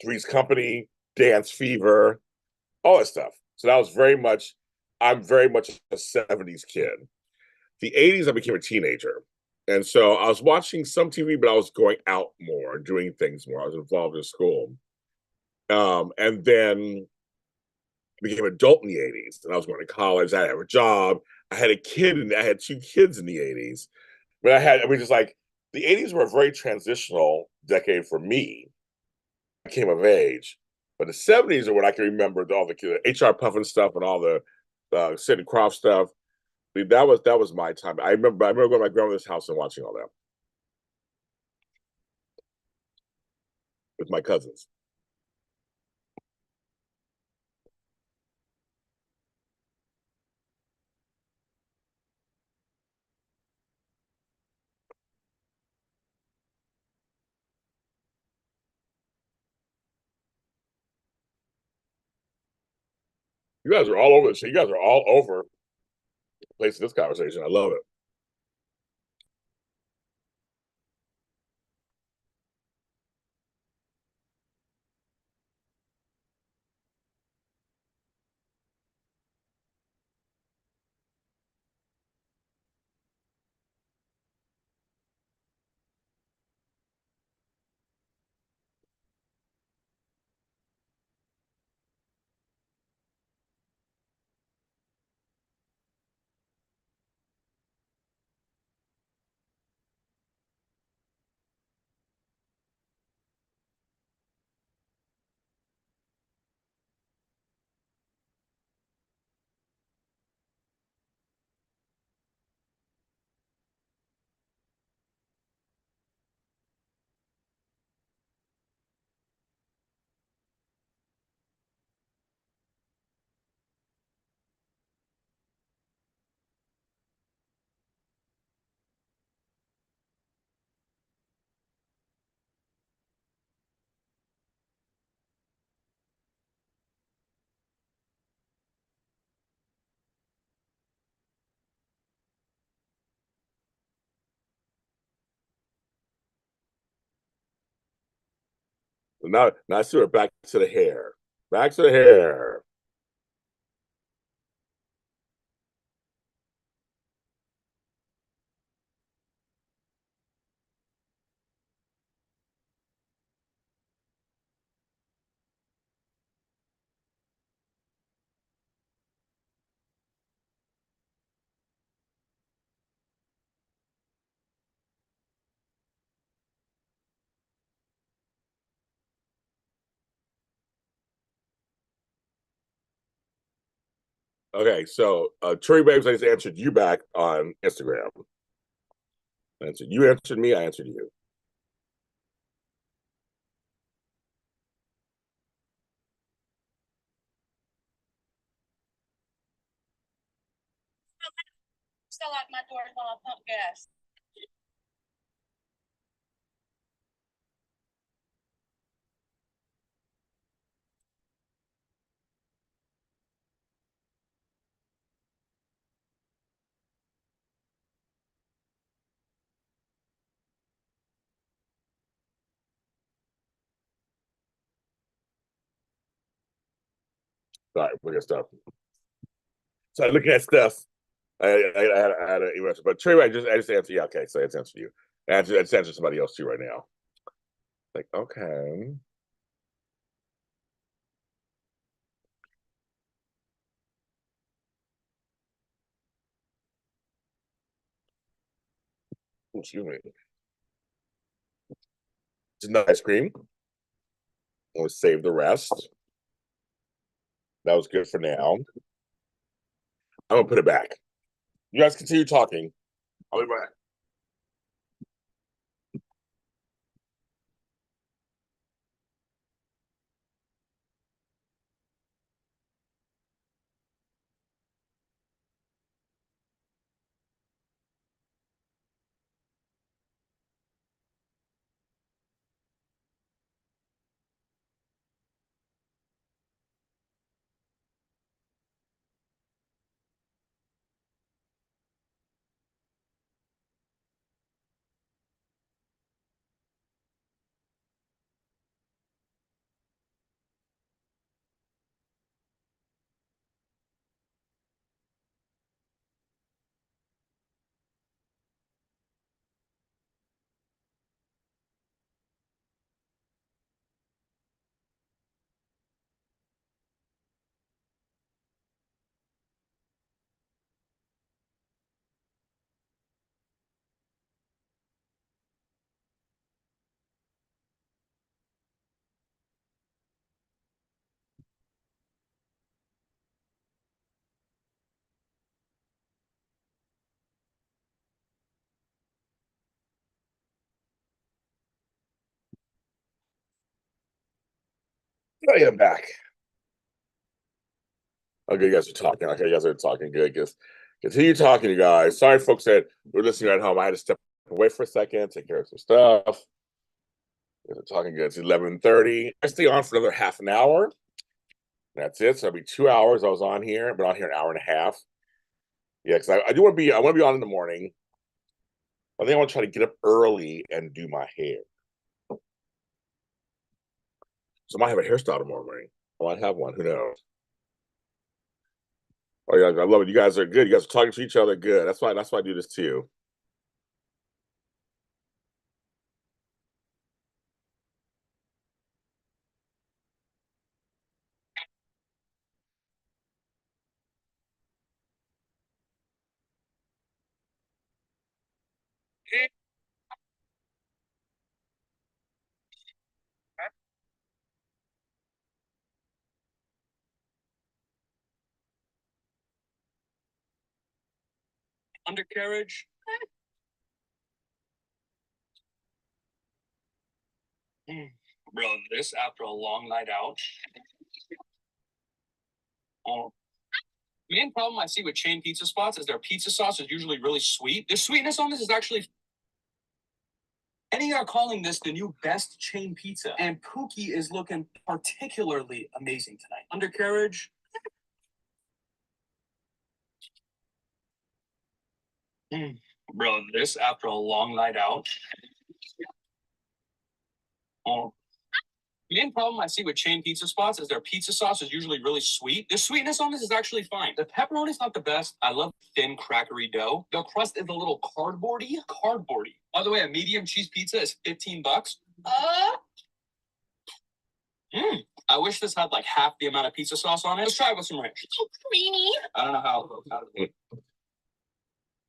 A: Three's Company, Dance Fever, all that stuff. So that was very much, I'm very much a 70s kid. The 80s, I became a teenager. And so I was watching some TV, but I was going out more, doing things more. I was involved in school. And then I became an adult in the 80s. And I was going to college. I had a job. I had a kid, and I had two kids in the 80s. But I mean, just like the 80s were a very transitional decade for me. I came of age. But the 70s are when I can remember all the HR Puffin stuff and all the Cindy Croft stuff. I mean, that was my time. I remember going to my grandmother's house and watching all that with my cousins. You guys are all over this. You guys are all over the place in this conversation. I love it. Now I see we're back to the hair. Back to the hair. Okay, so Cherry Babes, I just answered you back on Instagram. I answered you answered me, I answered you.
C: Still lock my doors while I pump gas.
A: Sorry, look at stuff. So looking at stuff. I had an email, but Cherry, I just answered. Yeah, okay, so it's answered you. I just answered somebody else too right now. Like, okay. Excuse me. It's not ice cream. We'll save the rest. That was good for now. I'm gonna put it back. You guys continue talking. I'll be back. Oh yeah, I'm back. Okay, you guys are talking. Okay, you guys are talking. Good. Just continue talking, you guys. Sorry, folks that were listening at home. I had to step away for a second, take care of some stuff. You guys are talking good. It's 11:30. I stay on for another half an hour. That's it. So it'll be 2 hours. I was on here. I've been on here an hour and a half. Yeah, because I do want to be. I want to be on in the morning. I think I want to try to get up early and do my hair. So I might have a hairstyle tomorrow morning. I might have one. Who knows? Oh yeah, I love it. You guys are good. You guys are talking to each other good. That's why. That's why I do this too.
D: Undercarriage. Bro, this after a long night out. Oh. Main problem I see with chain pizza spots is their pizza sauce is usually really sweet. The sweetness on this is actually. Many are calling this the new best chain pizza, and Pookie is looking particularly amazing tonight. Undercarriage. Bro, this after a long night out. Oh. Main problem I see with chain pizza spots is their pizza sauce is usually really sweet. The sweetness on this is actually fine. The pepperoni's not the best. I love thin, crackery dough. The crust is a little cardboardy. By the way, a medium cheese pizza is $15. I wish this had like half the amount of pizza sauce on it. Let's try it with some ranch.
C: So creamy.
D: I don't know how it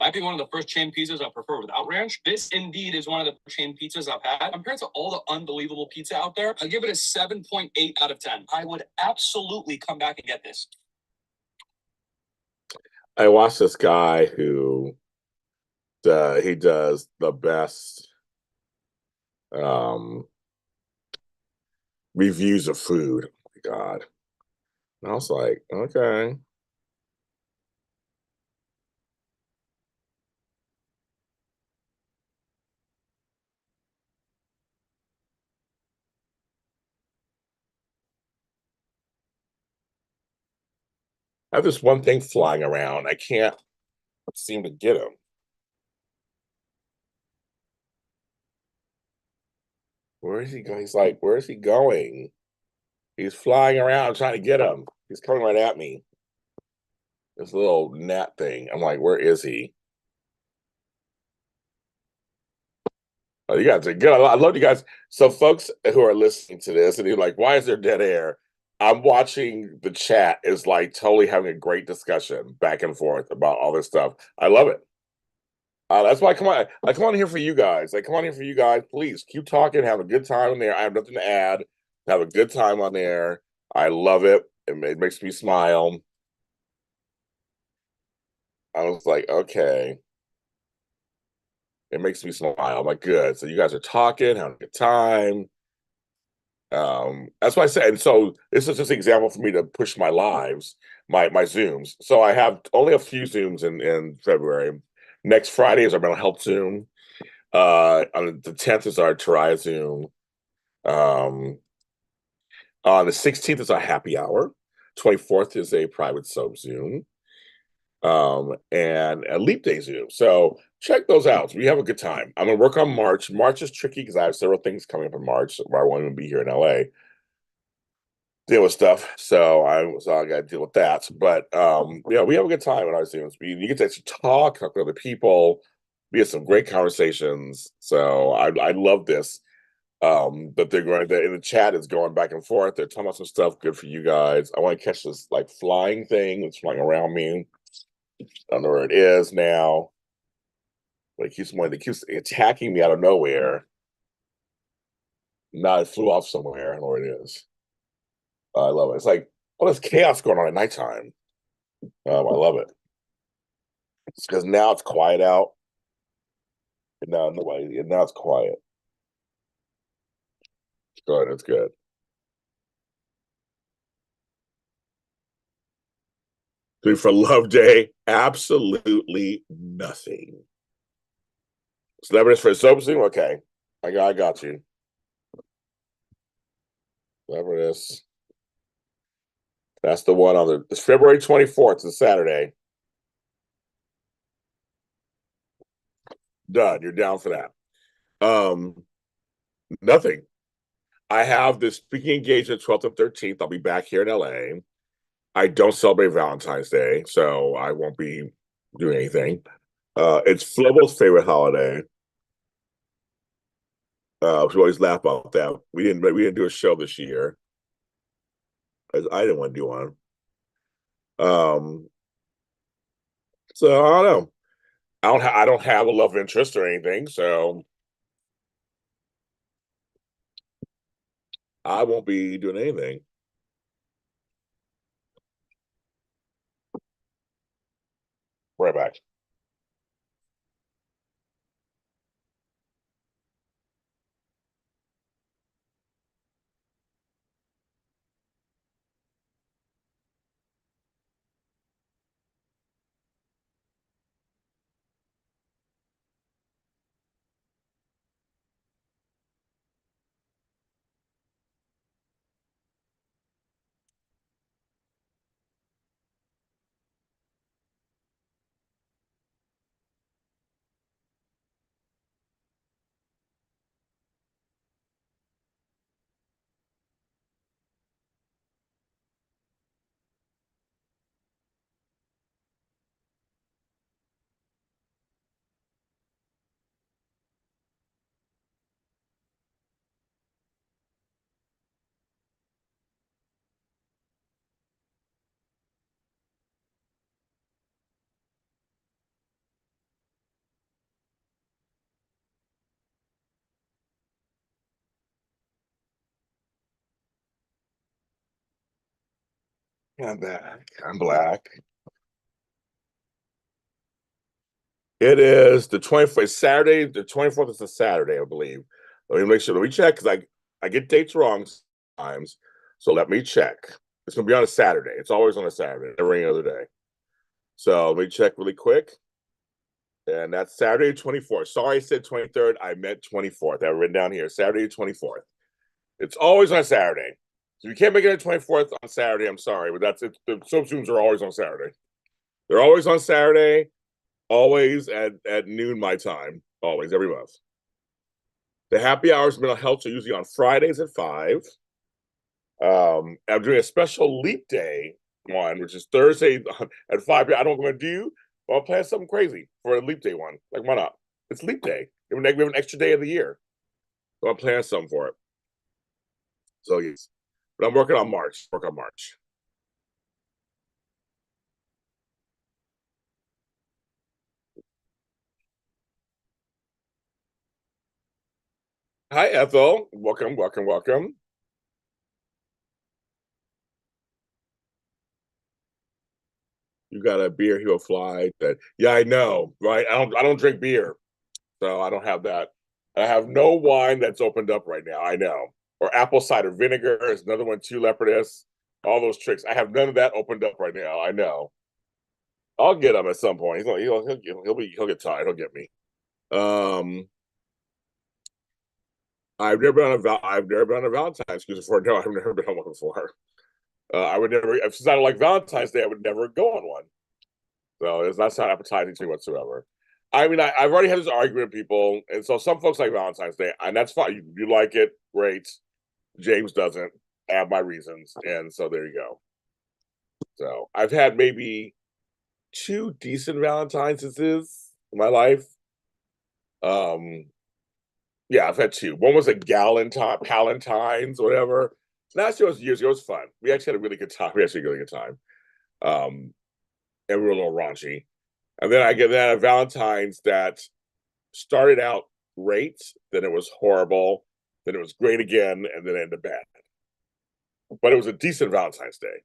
D: might be one of the first chain pizzas I prefer without ranch. This indeed is one of the chain pizzas I've had. Compared to all the unbelievable pizza out there, I give it a 7.8 out of 10. I would absolutely come back and get this.
A: I watched this guy who he does the best um reviews of food. Oh my God. And I was like, okay. I have this one thing flying around. I can't seem to get him. Where is he going? He's like, where is he going? He's flying around trying to get him. He's coming right at me. This little gnat thing. I'm like, where is he? Oh, you guys are good. I love you guys. So, folks who are listening to this and you're like, why is there dead air? I'm watching the chat is like totally having a great discussion back and forth about all this stuff. I love it. That's why I come on. I come on here for you guys. I come on here for you guys. Please keep talking. Have a good time on there. I have nothing to add. Have a good time on there. I love it. It makes me smile. I was like, okay. It makes me smile. I'm like, good. So you guys are talking, having a good time. That's why I said. And so this is just an example for me to push my lives, my Zooms. So I have only a few Zooms in February. Next Friday is our mental health Zoom. On the 10th is our Tariah Zoom. On the 16th is our happy hour. 24th is a private sub Zoom. And a leap day Zoom. So check those out. We have a good time. I'm gonna work on March. March is tricky because I have several things coming up in March where I won't even be here in LA. Deal with stuff. So I gotta deal with that. But yeah, we have a good time in our Zooms. You get to actually talk to other people. We had some great conversations. So I love this. But they're going in the chat is going back and forth. They're talking about some stuff good for you guys. I want to catch this like flying thing that's flying around me. I don't know where it is now. But it keeps attacking me out of nowhere. Now it flew off somewhere. I don't know where it is. I love it. It's like all this chaos going on at nighttime. I love it. It's because now it's quiet out. And now it's quiet. It's good. It's good. Doing for Love Day? Absolutely nothing. Celebrities for Soapsing? Okay. I got you. Whatever it is. That's the one on it's February 24th, it's a Saturday. Done. You're down for that. Nothing. I have this speaking engagement 12th and 13th. I'll be back here in LA. I don't celebrate Valentine's Day, so I won't be doing anything. It's Flobo's favorite holiday. We always laugh about that. We didn't do a show this year. I didn't want to do one. So I don't know. I don't have a love interest or anything, so I won't be doing anything. Right back. I'm back. I'm black. It is the 24th, Saturday. The 24th is a Saturday, I believe. Let me make sure. Let me check because I get dates wrong sometimes. So let me check. It's gonna be on a Saturday. It's always on a Saturday, never any other day. So let me check really quick. And that's Saturday 24th. Sorry, I said 23rd. I meant 24th. I have written down here. Saturday 24th. It's always on Saturday. So you can't make it on 24th on Saturday. I'm sorry, but that's it. The soap zooms are always on Saturday. They're always on Saturday, always at noon my time. Always, every month. The happy hours mental health are usually on Fridays at 5. I'm doing a special leap day one, which is Thursday at 5. I don't know what I'm gonna do, but I'll plan something crazy for a leap day one. Like, why not? It's leap day. We have an extra day of the year. So I'm planning something for it. So yes. But I'm working on March. Work on March. Hi, Ethel. Welcome, welcome, welcome. You got a beer, he'll fly. That yeah, I know, right? I don't drink beer, so I don't have that. I have no wine that's opened up right now. I know. Or apple cider vinegar is another one too, leopardess. All those tricks. I have none of that opened up right now. I know. I'll get him at some point. He'll get tired. He'll get me. Um, I've never been on a Valentine's cruise before. No, I've never been on one before. I would never, since I don't like Valentine's Day, I would never go on one. So it's not appetizing to me whatsoever. I mean, I've already had this argument with people, and so some folks like Valentine's Day, and that's fine. You like it, great. James doesn't. I have my reasons, and so there you go. So I've had maybe 2 decent Valentine's in my life. Um, yeah, I've had 2. One was a Palentine's, whatever. Last year was years ago. It was fun. We actually had a really good time. We actually had a really good time. And we were a little raunchy. And then I get that a Valentine's that started out great, then it was horrible, then it was great again, and then it ended bad. But it was a decent Valentine's Day.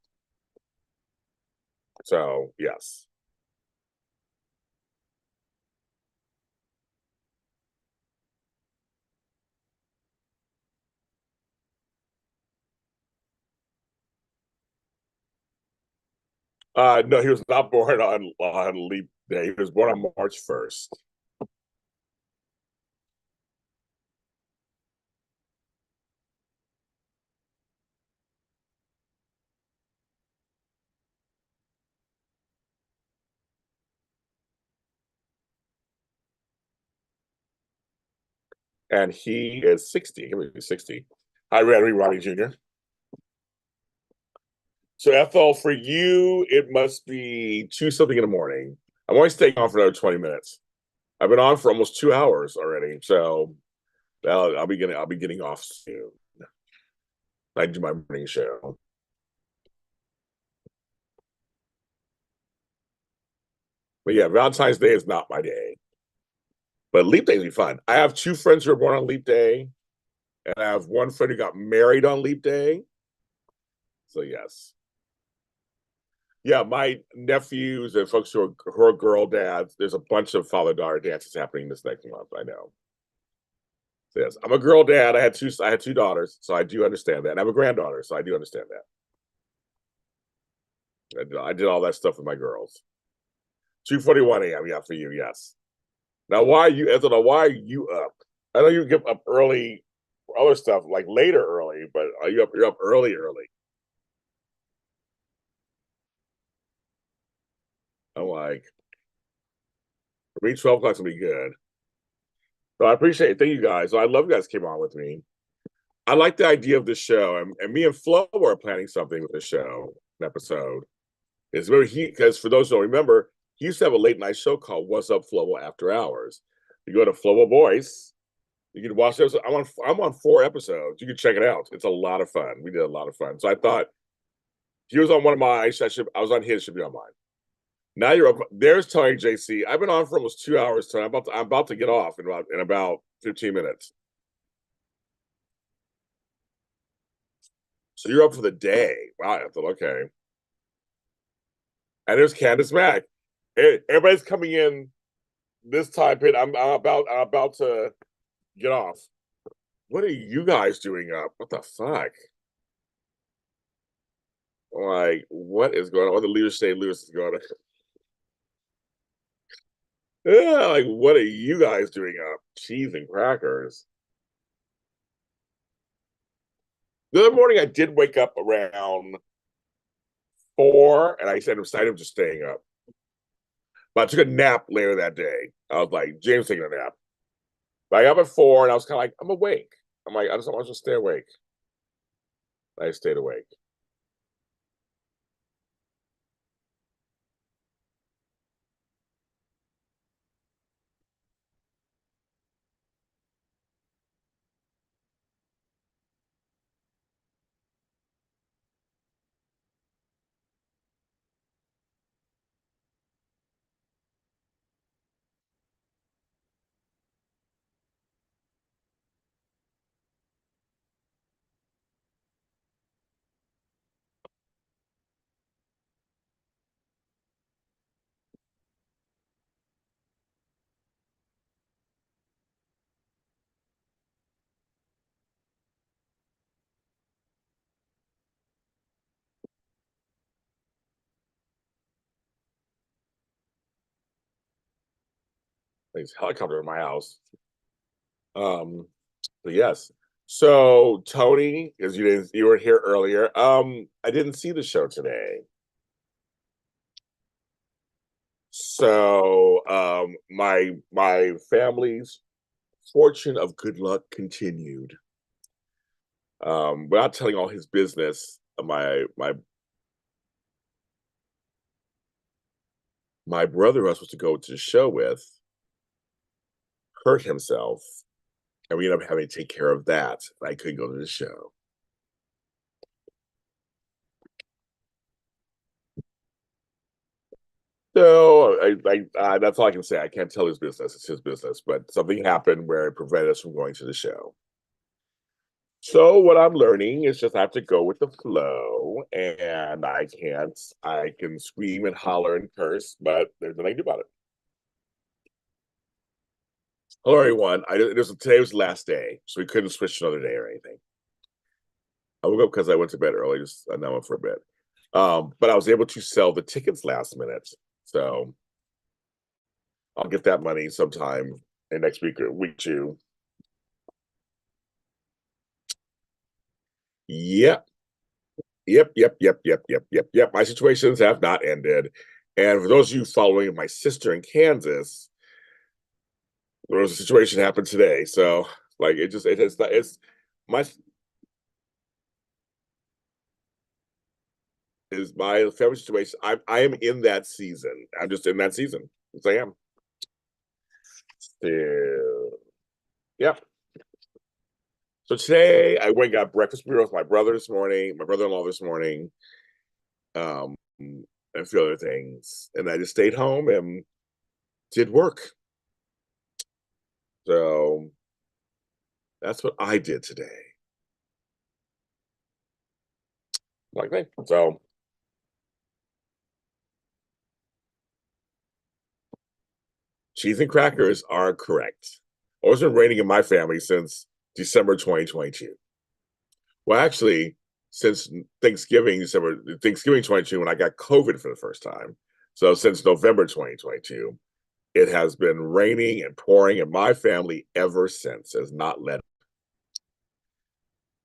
A: So yes. No, he was not born on leap day. He was born on March 1st. And he is 60. He was 60. Hi, Ronnie Jr. So Ethel, for you, it must be 2 something in the morning. I'm only staying on for another 20 minutes. I've been on for almost 2 hours already. So I'll be getting off soon. I do my morning show. But yeah, Valentine's Day is not my day. But Leap Day will be fun. I have two friends who were born on Leap Day, and I have one friend who got married on Leap Day. So yes. Yeah, my nephews and folks who are girl dads, there's a bunch of father-daughter dances happening this next month. I know. So yes, I'm a girl dad. I had two daughters, so I do understand that. And I have a granddaughter, so I do understand that. I did all that stuff with my girls. 2:41 a.m. Yeah, for you, yes. Now, why are you, Ethel? Why are you up? I know you get up early for other stuff, like later early, but are you up? You're up early, early. I'm like, for me, 12 o'clock's gonna be good. So I appreciate it. Thank you guys. So I love you guys came on with me. I like the idea of the show, and me and Flo are planning something with the show, an episode. It's very because for those who don't remember, he used to have a late night show called "What's Up, Flo After Hours." You go to Flo Voice, you can watch those. I'm on 4 episodes. You can check it out. It's a lot of fun. We did a lot of fun. So I thought he was on one of my. I was on his. Should be on mine. Now you're up. There's Tony JC. I've been on for almost 2 hours. Tony. I'm about to get off in about 15 minutes. So you're up for the day. Wow. I thought okay. And there's Candace Mack. Everybody's coming in this time pit. I'm about to get off. What are you guys doing up? What the fuck? Like, what is going on? What the Leaders State Lewis is going on? Yeah, like, what are you guys doing up? Cheese and crackers. The other morning, I did wake up around 4, and I said I'm excited just staying up. But I took a nap later that day. I was like, James taking a nap. But I got up at 4, and I was kind of like, I'm awake. I'm like, I just want to stay awake. I stayed awake. There's a helicopter in my house. Um, but yes. So Tony, because you were here earlier. I didn't see the show today. So my family's fortune of good luck continued. Without telling all his business, my brother who I was supposed to go to the show with hurt himself, and we ended up having to take care of that. I couldn't go to the show. So that's all I can say. I can't tell his business. It's his business. But something happened where it prevented us from going to the show. So what I'm learning is just I have to go with the flow, and I can't. I can scream and holler and curse, but there's nothing I can do about it. Hello, everyone. Today was the last day, so we couldn't switch to another day or anything. I woke up because I went to bed early, just now for a bit. But I was able to sell the tickets last minute. So I'll get that money sometime in next week or week two. Yep. Yep. My situations have not ended. And for those of you following my sister in Kansas, there was a situation happened today. So like it's my is my family situation. I am in that season. I'm just in that season. Yes, I am. So, yeah. So today I went and got breakfast with my brother this morning, my brother-in-law this morning, and a few other things. And I just stayed home and did work. So that's what I did today. Like me. So cheese and crackers are correct. Well, it's been raining in my family since December 2022. Well, actually, since Thanksgiving 2022, when I got COVID for the first time. So since November 2022, it has been raining and pouring in my family ever since. Has not let.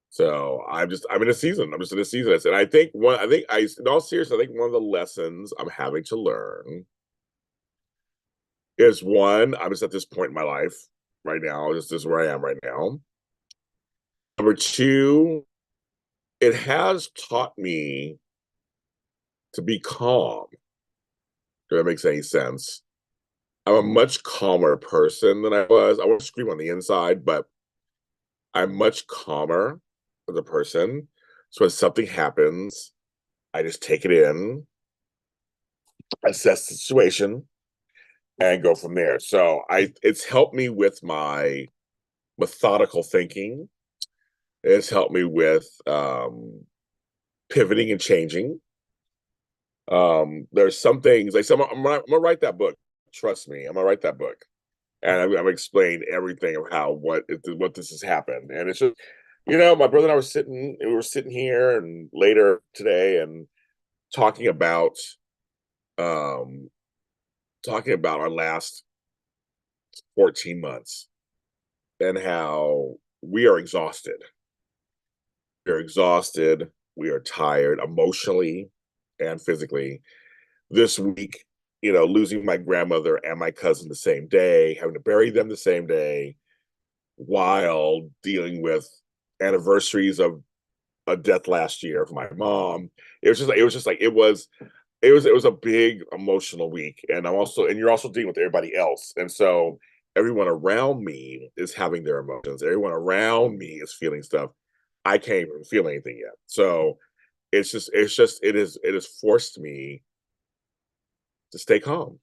A: So I'm in a season. I'm just in a season. And in all seriousness, I think one of the lessons I'm having to learn is one, I'm just at this point in my life right now. This is where I am right now. Number two, it has taught me to be calm. If that makes any sense. I'm a much calmer person than I was. I won't scream on the inside, but I'm much calmer as a person. So when something happens, I just take it in, assess the situation, and go from there. So it's helped me with my methodical thinking. It's helped me with pivoting and changing. There's some things like I'm gonna write that book. Trust me, I'm gonna write that book, and I'm gonna explain everything of how what this has happened. And it's just, my brother and I we were sitting here and later today and talking about um our last 14 months and how we are exhausted. We're exhausted. We are tired emotionally and physically. This week, losing my grandmother and my cousin the same day, having to bury them the same day, while dealing with anniversaries of a death last year of my mom. It was a big emotional week. And you're also dealing with everybody else. And so everyone around me is having their emotions. Everyone around me is feeling stuff. I can't even feel anything yet. So it has forced me to stay calm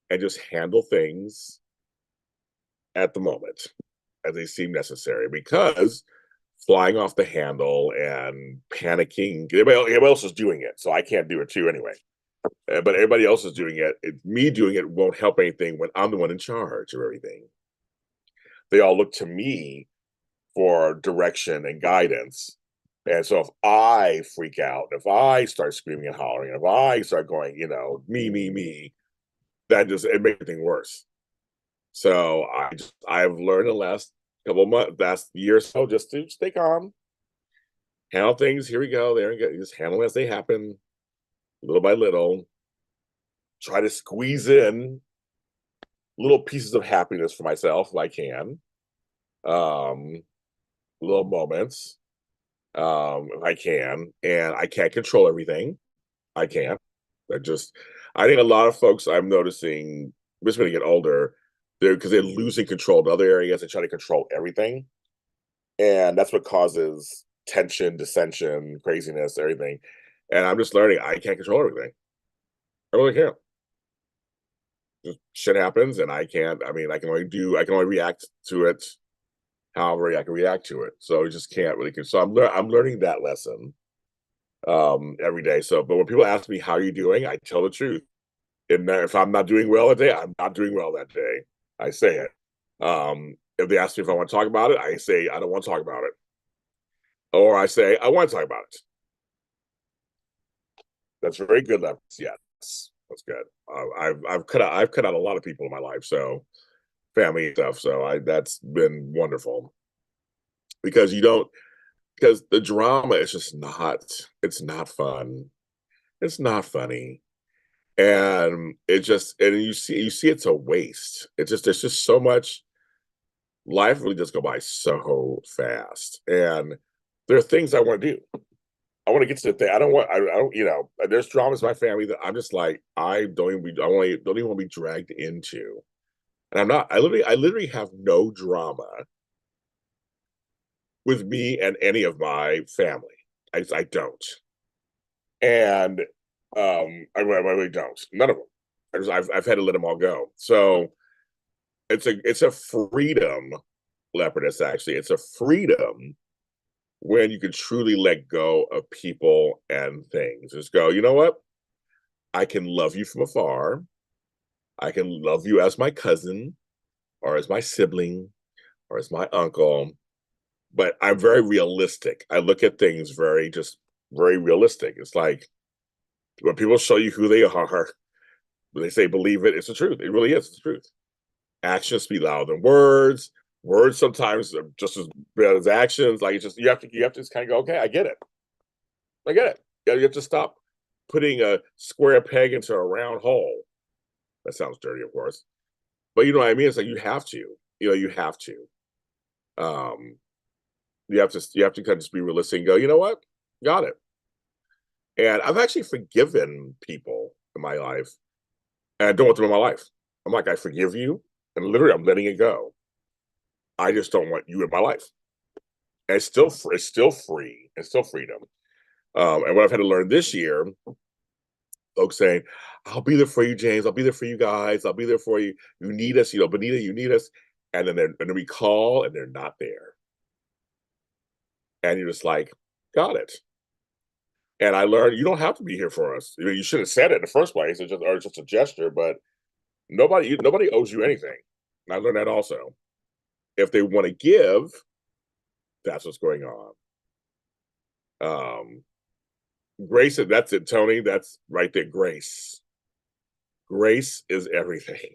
A: and just handle things at the moment as they seem necessary, because flying off the handle and panicking, everybody else is doing it, so I can't do it too anyway. But everybody else is doing it. Me doing it won't help anything when I'm the one in charge of everything. They all look to me for direction and guidance. And so if I freak out, if I start screaming and hollering, if I start going, me, that just it makes everything worse. So I've learned in the last couple of months, last year or so, just to stay calm, handle things. Here we go, there we go. Just handle as they happen, little by little. Try to squeeze in little pieces of happiness for myself if I can. Um, Little moments, if I can. And I can't control everything. I can't. I think a lot of folks I'm noticing, just when they get older, because they're losing control in other areas and trying to control everything. And that's what causes tension, dissension, craziness, everything. And I'm just learning I can't control everything. I really can't. Just shit happens, and I can't. I mean, I can only react to it however I can react to it. So I just can't really. So I'm learning that lesson every day. So, but when people ask me how are you doing, I tell the truth. And if I'm not doing well that day, I'm not doing well that day. I say it. If they ask me if I want to talk about it, I say I don't want to talk about it, or I say I want to talk about it. That's very good leverage. Yes, that's good. I've cut out a lot of people in my life, so family and stuff. So that's been wonderful because you don't because the drama is just not. It's not fun. It's not funny, and you see it's a waste. It's just there's just so much. Life really does go by so fast, and there are things I want to do. I want to get to the thing. I don't, there's dramas in my family that I'm just like, don't even want to be dragged into. And I'm not, I literally have no drama with me and any of my family. I don't. And, I really don't. None of them. I've had to let them all go. So it's a freedom, Leopardess, actually. It's a freedom when you can truly let go of people and things. Just go, you know what? I can love you from afar. I can love you as my cousin or as my sibling or as my uncle. But I'm very realistic. I look at things very realistic. It's like when people show you who they are, when they say believe it, it's the truth. It really is the truth. Actions speak louder than words. Words sometimes are just as bad as actions. Like it's just you have to just kind of go, okay, I get it. I get it. You have to stop putting a square peg into a round hole. That sounds dirty, of course. But you know what I mean? It's like you have to. You have to. Um, you have to kind of just be realistic and go, you know what? Got it. And I've actually forgiven people in my life, and I don't want them in my life. I'm like, I forgive you, and literally I'm letting it go. I just don't want you in my life. And it's still free. It's still freedom. And what I've had to learn this year, folks saying, I'll be there for you, James. I'll be there for you guys. I'll be there for you. You need us, Benita, you need us. And then we call and they're not there. And you're just like, got it. And I learned you don't have to be here for us. You should have said it in the first place. It's just a gesture, but nobody owes you anything. And I learned that also. If they want to give, that's what's going on. Grace, that's it, Tony. That's right there. Grace. Grace is everything.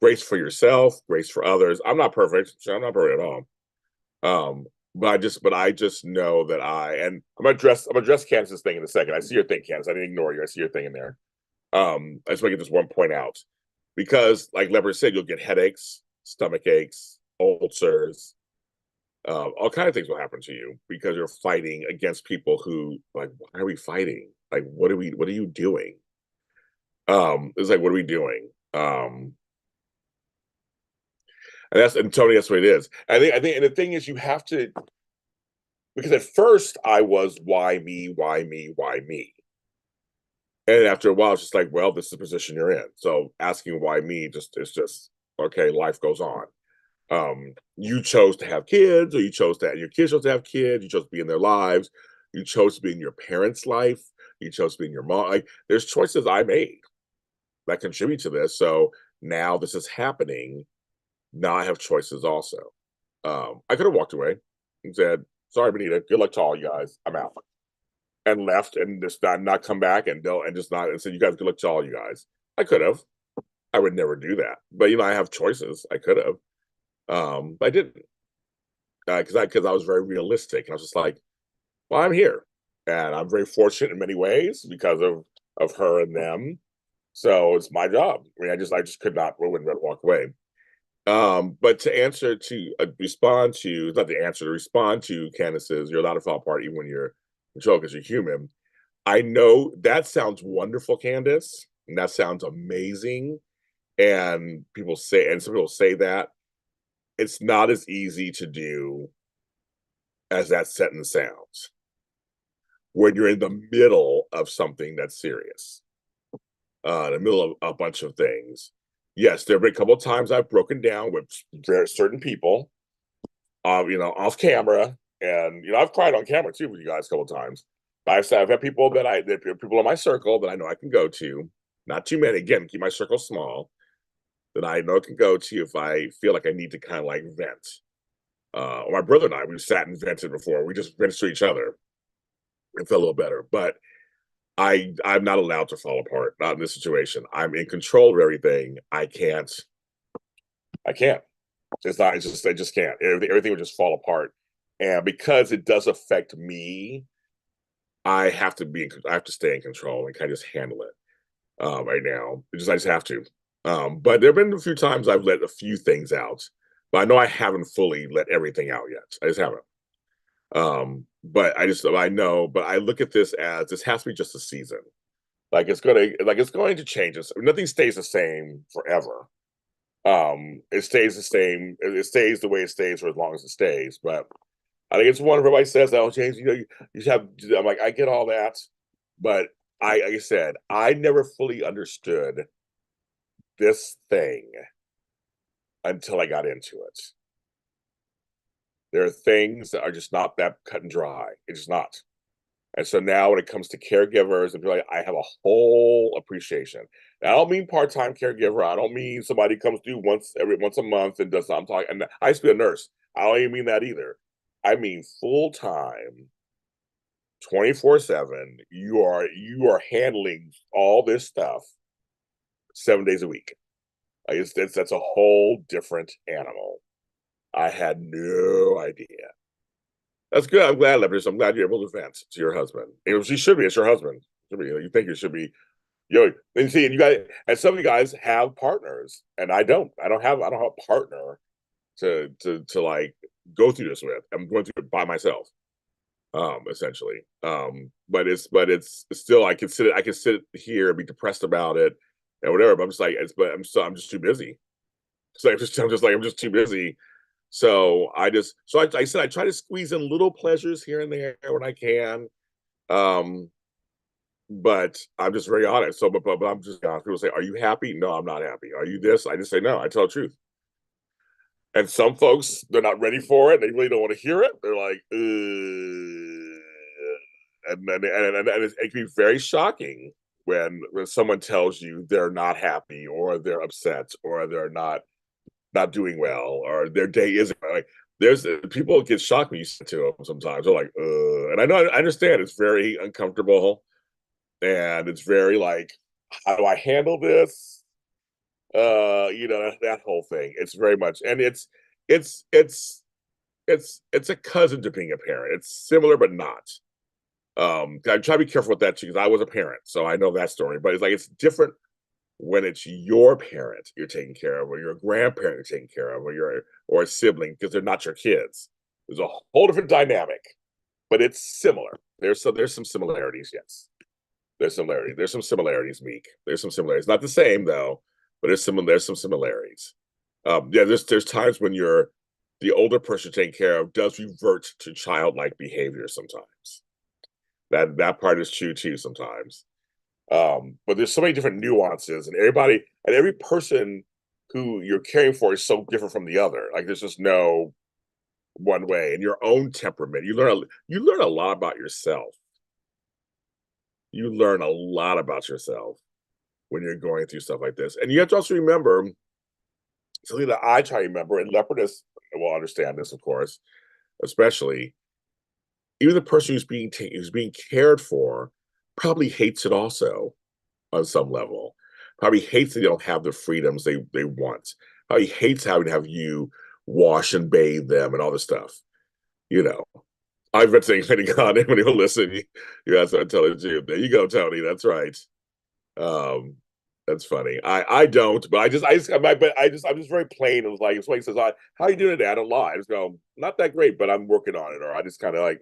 A: Grace for yourself, grace for others. I'm not perfect. So I'm not perfect at all. But I just know that I'm gonna address Candace's thing in a second. I see your thing, Candace. I didn't ignore you. I see your thing in there. I just want to get this one point out. Because like Leopard said, you'll get headaches, stomach aches, ulcers, all kinds of things will happen to you because you're fighting against people who like, why are we fighting? Like, what are you doing? It's like, what are we doing? And Tony, that's what it is. I think, and the thing is, you have to, because at first I was, why me, why me, why me? And after a while, it's just like, well, this is the position you're in. So asking why me it's just okay. Life goes on. You chose to have kids, or your kids chose to have kids. You chose to be in their lives. You chose to be in your parents' life. You chose to be in your mom. Like, there's choices I made that contribute to this. So now this is happening. Now I have choices also. I could have walked away and said, sorry, Benita, good luck to all you guys. I'm out. And left and just not come back and said, you guys, good luck to all you guys. I could have. I would never do that. But I have choices. I could have. But I didn't. Because I was very realistic. And I was just like, well, I'm here. And I'm very fortunate in many ways because of her and them. So it's my job. I mean, I just could not, wouldn't walk away. But to respond to Candace's, you're allowed to fall apart even when you're controlled because you're human. I know that sounds wonderful, Candace, and that sounds amazing. And some people say that it's not as easy to do as that sentence sounds when you're in the middle of something that's serious, in the middle of a bunch of things. Yes, there have been a couple of times I've broken down with certain people, off camera, and I've cried on camera too with you guys a couple of times. I've had people people in my circle that I know I can go to, not too many. Again, keep my circle small. That I know I can go to if I feel like I need to kind of like vent. My brother and I, we've sat and vented before. We just vented to each other and felt a little better. But I'm not allowed to fall apart. Not in this situation. I'm in control of everything. I can't. It's not. It's just. I just can't. Everything would just fall apart. And because it does affect me, I have to be. I have to stay in control and kind of just handle it. Right now, I just have to. But there have been a few times I've let a few things out, but I know I haven't fully let everything out yet. I just haven't. But I know, but I look at this as this has to be just a season. It's going to change. Nothing stays the same forever. It stays the same. It stays the way it stays for as long as it stays. But I think it's one everybody says, "Oh, James, you should have." I'm like, I get all that, but like I said, I never fully understood this thing until I got into it. There are things that are just not that cut and dry. It's just not. And so now when it comes to caregivers and like, I have a whole appreciation. I don't mean part-time caregiver. I don't mean somebody comes through once a month and does something. I'm talking, and I used to be a nurse. I don't even mean that either. I mean full-time, 24/7. You are handling all this stuff 7 days a week. That's a whole different animal. I had no idea. That's good. I'm glad, Leopard. I'm glad you're able to vent to your husband. She should be. It's your husband. You think it should be. And see, and you guys, and some of you guys have partners, and I don't. I don't have a partner to like go through this with. I'm going through it by myself, essentially. But it's still I can sit here and be depressed about it and whatever. But I'm just like, I'm just too busy. So I'm just too busy. So I said I try to squeeze in little pleasures here and there when I can. But I'm just very honest. So, but I'm just honest. People say, "Are you happy?" No, I'm not happy. Are you this? I just say no. I tell the truth. And some folks, they're not ready for it. They really don't want to hear it. They're like, and it can be very shocking when someone tells you they're not happy or they're upset or they're not doing well or their day isn't like. There's people get shocked when you say to them sometimes. They're like, and I understand it's very uncomfortable and it's very like, how do I handle this? That whole thing. It's very much, and it's a cousin to being a parent. It's similar but not. I try to be careful with that too because I was a parent, so I know that story. But it's different when it's your parent you're taking care of, or your grandparent you're taking care of, or a sibling because they're not your kids. There's a whole different dynamic, but it's similar. There's some similarities, yes. There's some similarities, Meek. There's some similarities. Not the same though, but there's some similarities. Yeah, there's times when the older person taking care of does revert to childlike behavior sometimes. That part is true too sometimes. But there's so many different nuances, and every person who you're caring for is so different from the other. Like there's just no one way. And your own temperament, you learn a lot about yourself. You learn a lot about yourself when you're going through stuff like this. And you have to also remember something that I try to remember, and Leopardess will understand this, of course, especially even the person who's being cared for probably hates it also on some level. Probably hates that they don't have the freedoms they want. Probably hates having to have you wash and bathe them and all this stuff. You know, I've been saying, "Thank God, anybody will listen." You guys are telling you. There you go, Tony. That's right. Um, that's funny. I don't, but I'm just very plain. It was like if somebody says, "How you doing today?" I don't lie. I just go, "Not that great, but I'm working on it." Or I just kind of like.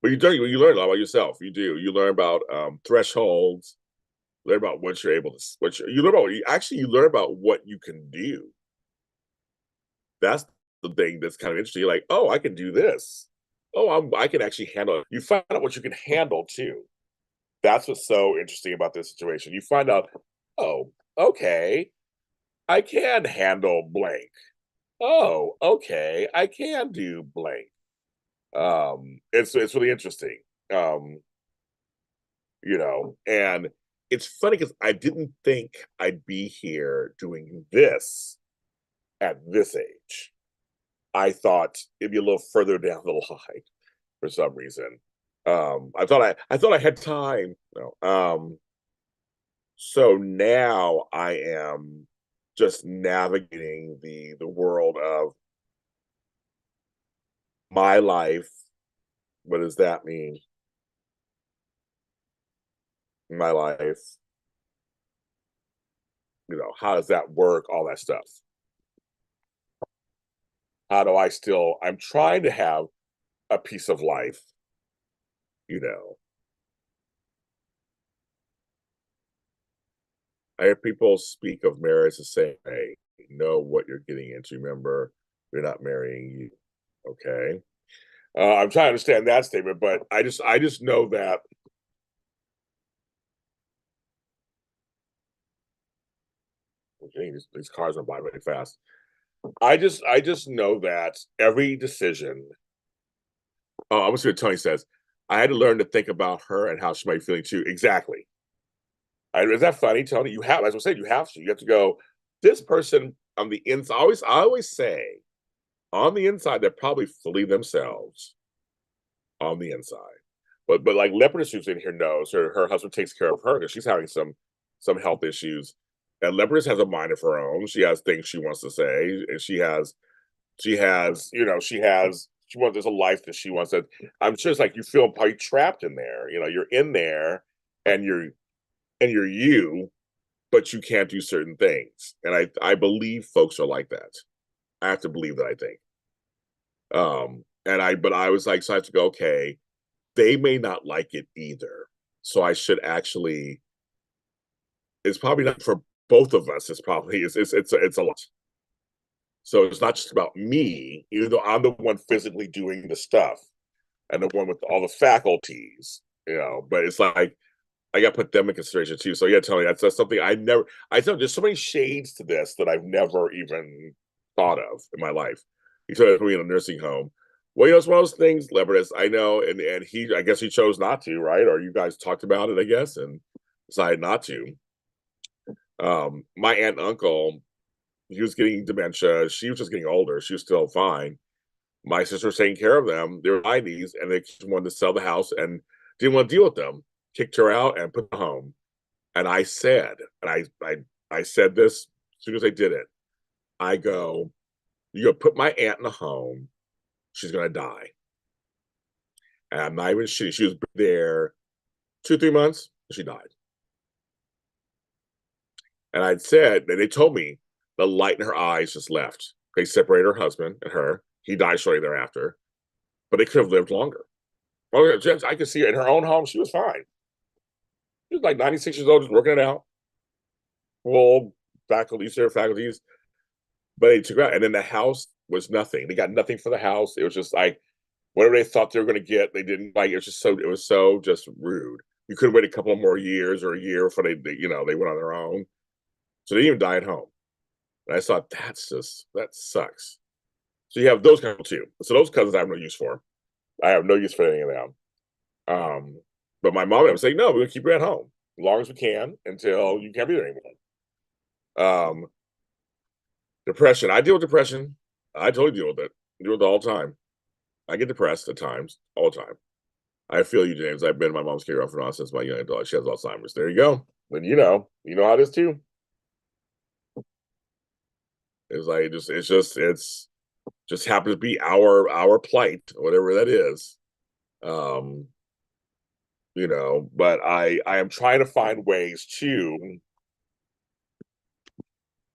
A: But you learn a lot about yourself. You do. You learn about thresholds. Learn about what you're able to. You learn about. You learn about what you can do. That's the thing that's kind of interesting. You're like, oh, I can do this. Oh, I can actually handle it. You find out what you can handle too. That's what's so interesting about this situation. You find out, oh, okay, I can handle blank. Oh, okay, I can do blank. It's really interesting. Um, and it's funny because I didn't think I'd be here doing this at this age. I thought it'd be a little further down the line for some reason. I thought I had time. No. So now I am just navigating the world of my life. What does that mean? My life, how does that work? All that stuff. How do I still, I'm trying to have a piece of life, you know. I hear people speak of marriage and say, hey, you know what you're getting into. Remember, you're not marrying you. Okay. I'm trying to understand that statement, but I just know that okay, these cars are by really fast. I just know that every decision. Oh, I was going to Tony says, I had to learn to think about her and how she might be feeling too. Exactly. Is that funny, Tony? You have, as I said, you have to. You have to go. This person on the inside. I always say, on the inside, they're probably fully themselves. On the inside, but like Leopardess, who's in here, knows her husband takes care of her because she's having some health issues, and Leopardess has a mind of her own. She has things she wants to say, and she wants, there's a life that she wants. That I'm sure it's like you feel probably trapped in there. You're in there, and you're you, but you can't do certain things. And I believe folks are like that. I have to believe that. I think. But I was like, so I have to go. Okay, they may not like it either, so I should actually. It's probably not for both of us. It's a lot. So it's not just about me, even though I'm the one physically doing the stuff and the one with all the faculties, But it's like I got to put them in consideration too. So yeah, Tony, that's something I never. I thought there's so many shades to this that I've never even thought of in my life. He started me in a nursing home. Well, it's one of those things, Leopardess. I know, and I guess he chose not to, right? Or you guys talked about it, I guess, and decided not to. My aunt and uncle, he was getting dementia. She was just getting older. She was still fine. My sister was taking care of them. They were 90s, and they wanted to sell the house and didn't want to deal with them. Kicked her out and put them home. And I said, I said this as soon as I did it. I go, you go put my aunt in a home. She's gonna die. And I'm not even shitting. She was there 2, 3 months. She died. And I'd said, and they told me the light in her eyes just left. They separated her husband and her. He died shortly thereafter, but they could have lived longer. Well, I could see her in her own home. She was fine. She was like 96 years old, just working it out. Full faculties, but they took her out. And then the house was nothing. They got nothing for the house. It was just like whatever they thought they were going to get, they didn't like. It was so just rude. You could wait a couple more years or a year before they went on their own. So they didn't even die at home. And I thought that sucks. So you have those kind of too. So those cousins I have no use for. I have no use for any of them. But my mom would say, no, we're gonna keep you at home as long as we can until you can't be there anymore. Depression. I deal with depression. I totally deal with it. I deal with it all the time. I get depressed at times, all the time. I feel you, James. I've been in my mom's care off and on since my young adult. She has Alzheimer's. There you go. Then you know how it is too. It's like it's just happens to be our plight, whatever that is. But I am trying to find ways to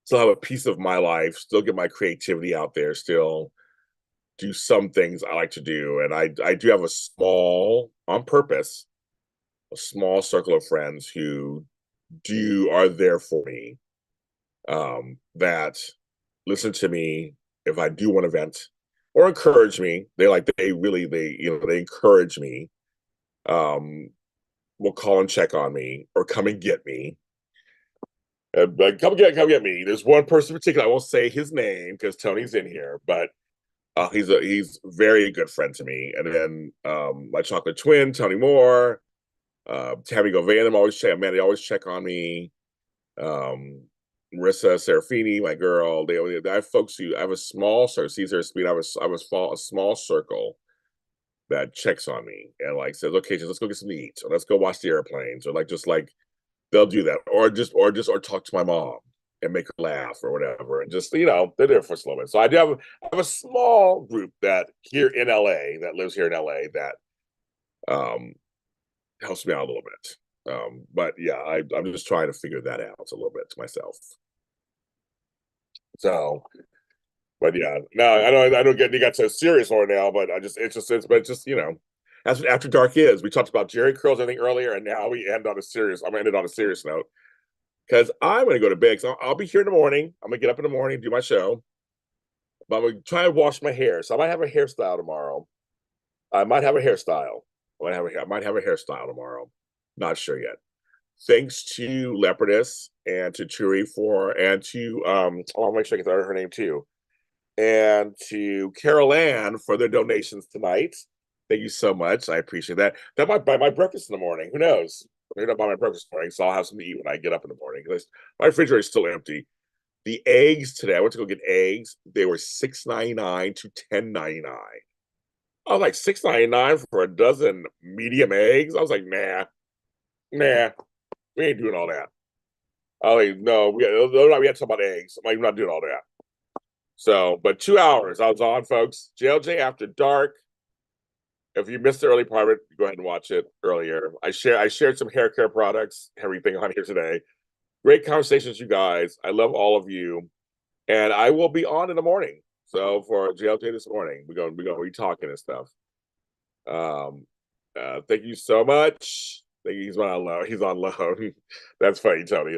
A: still have a piece of my life, still get my creativity out there, still do some things I like to do. And I do have on purpose, a small circle of friends who are there for me, that listen to me if I do want to vent or encourage me. They encourage me. Will call and check on me or come and get me. Come get me. There's one person in particular. I won't say his name because Tony's in here, but he's very good friend to me. And then my chocolate twin, Tony Moore, Tammy Govan, they always check on me. Marissa Serafini, my girl, I have folks who I have a small circle. Caesar Speed, I have a small circle that checks on me and like says, okay, just let's go get something to eat, or let's go watch the airplanes, or like just like they'll do that, or talk to my mom and make her laugh or whatever, and just they're there for a little bit. So I have a small group that here in LA that lives here in LA that helps me out a little bit. But yeah, I'm just trying to figure that out a little bit to myself. So, but yeah, no, I don't get you got so serious right now, but but just that's what After Dark is. We talked about Jerry curls, I think, earlier, and now we end on a serious. I'm gonna end it on a serious note because I'm gonna go to bed. So I'll be here in the morning. I'm gonna get up in the morning, do my show, but I'm gonna try to wash my hair. So I might have a hairstyle tomorrow. I might have a hairstyle. I might have a hairstyle tomorrow. Not sure yet. Thanks to Leopardess and to Turi and to I'll make sure I get her name too. And to Carol Ann for their donations tonight. Thank you so much. I appreciate that. That might buy my breakfast in the morning. Who knows? Maybe not buy my breakfast in the morning, so I'll have something to eat when I get up in the morning. Because my refrigerator is still empty. The eggs today, I went to go get eggs. They were $6.99 to $10.99. I was like, $6.99 for a dozen medium eggs. I was like, nah, we ain't doing all that. Oh, like, no, we had to talk about eggs. I'm like, I'm not doing all that. So, but 2 hours I was on, folks. JLJ After Dark. If you missed the early part of it, go ahead and watch it earlier. I shared some hair care products, everything on here today. Great conversations, you guys. I love all of you. And I will be on in the morning. So for JLJ this morning, we're gonna be talking and stuff. Thank you so much. Thank you. He's on low. That's funny, Tony.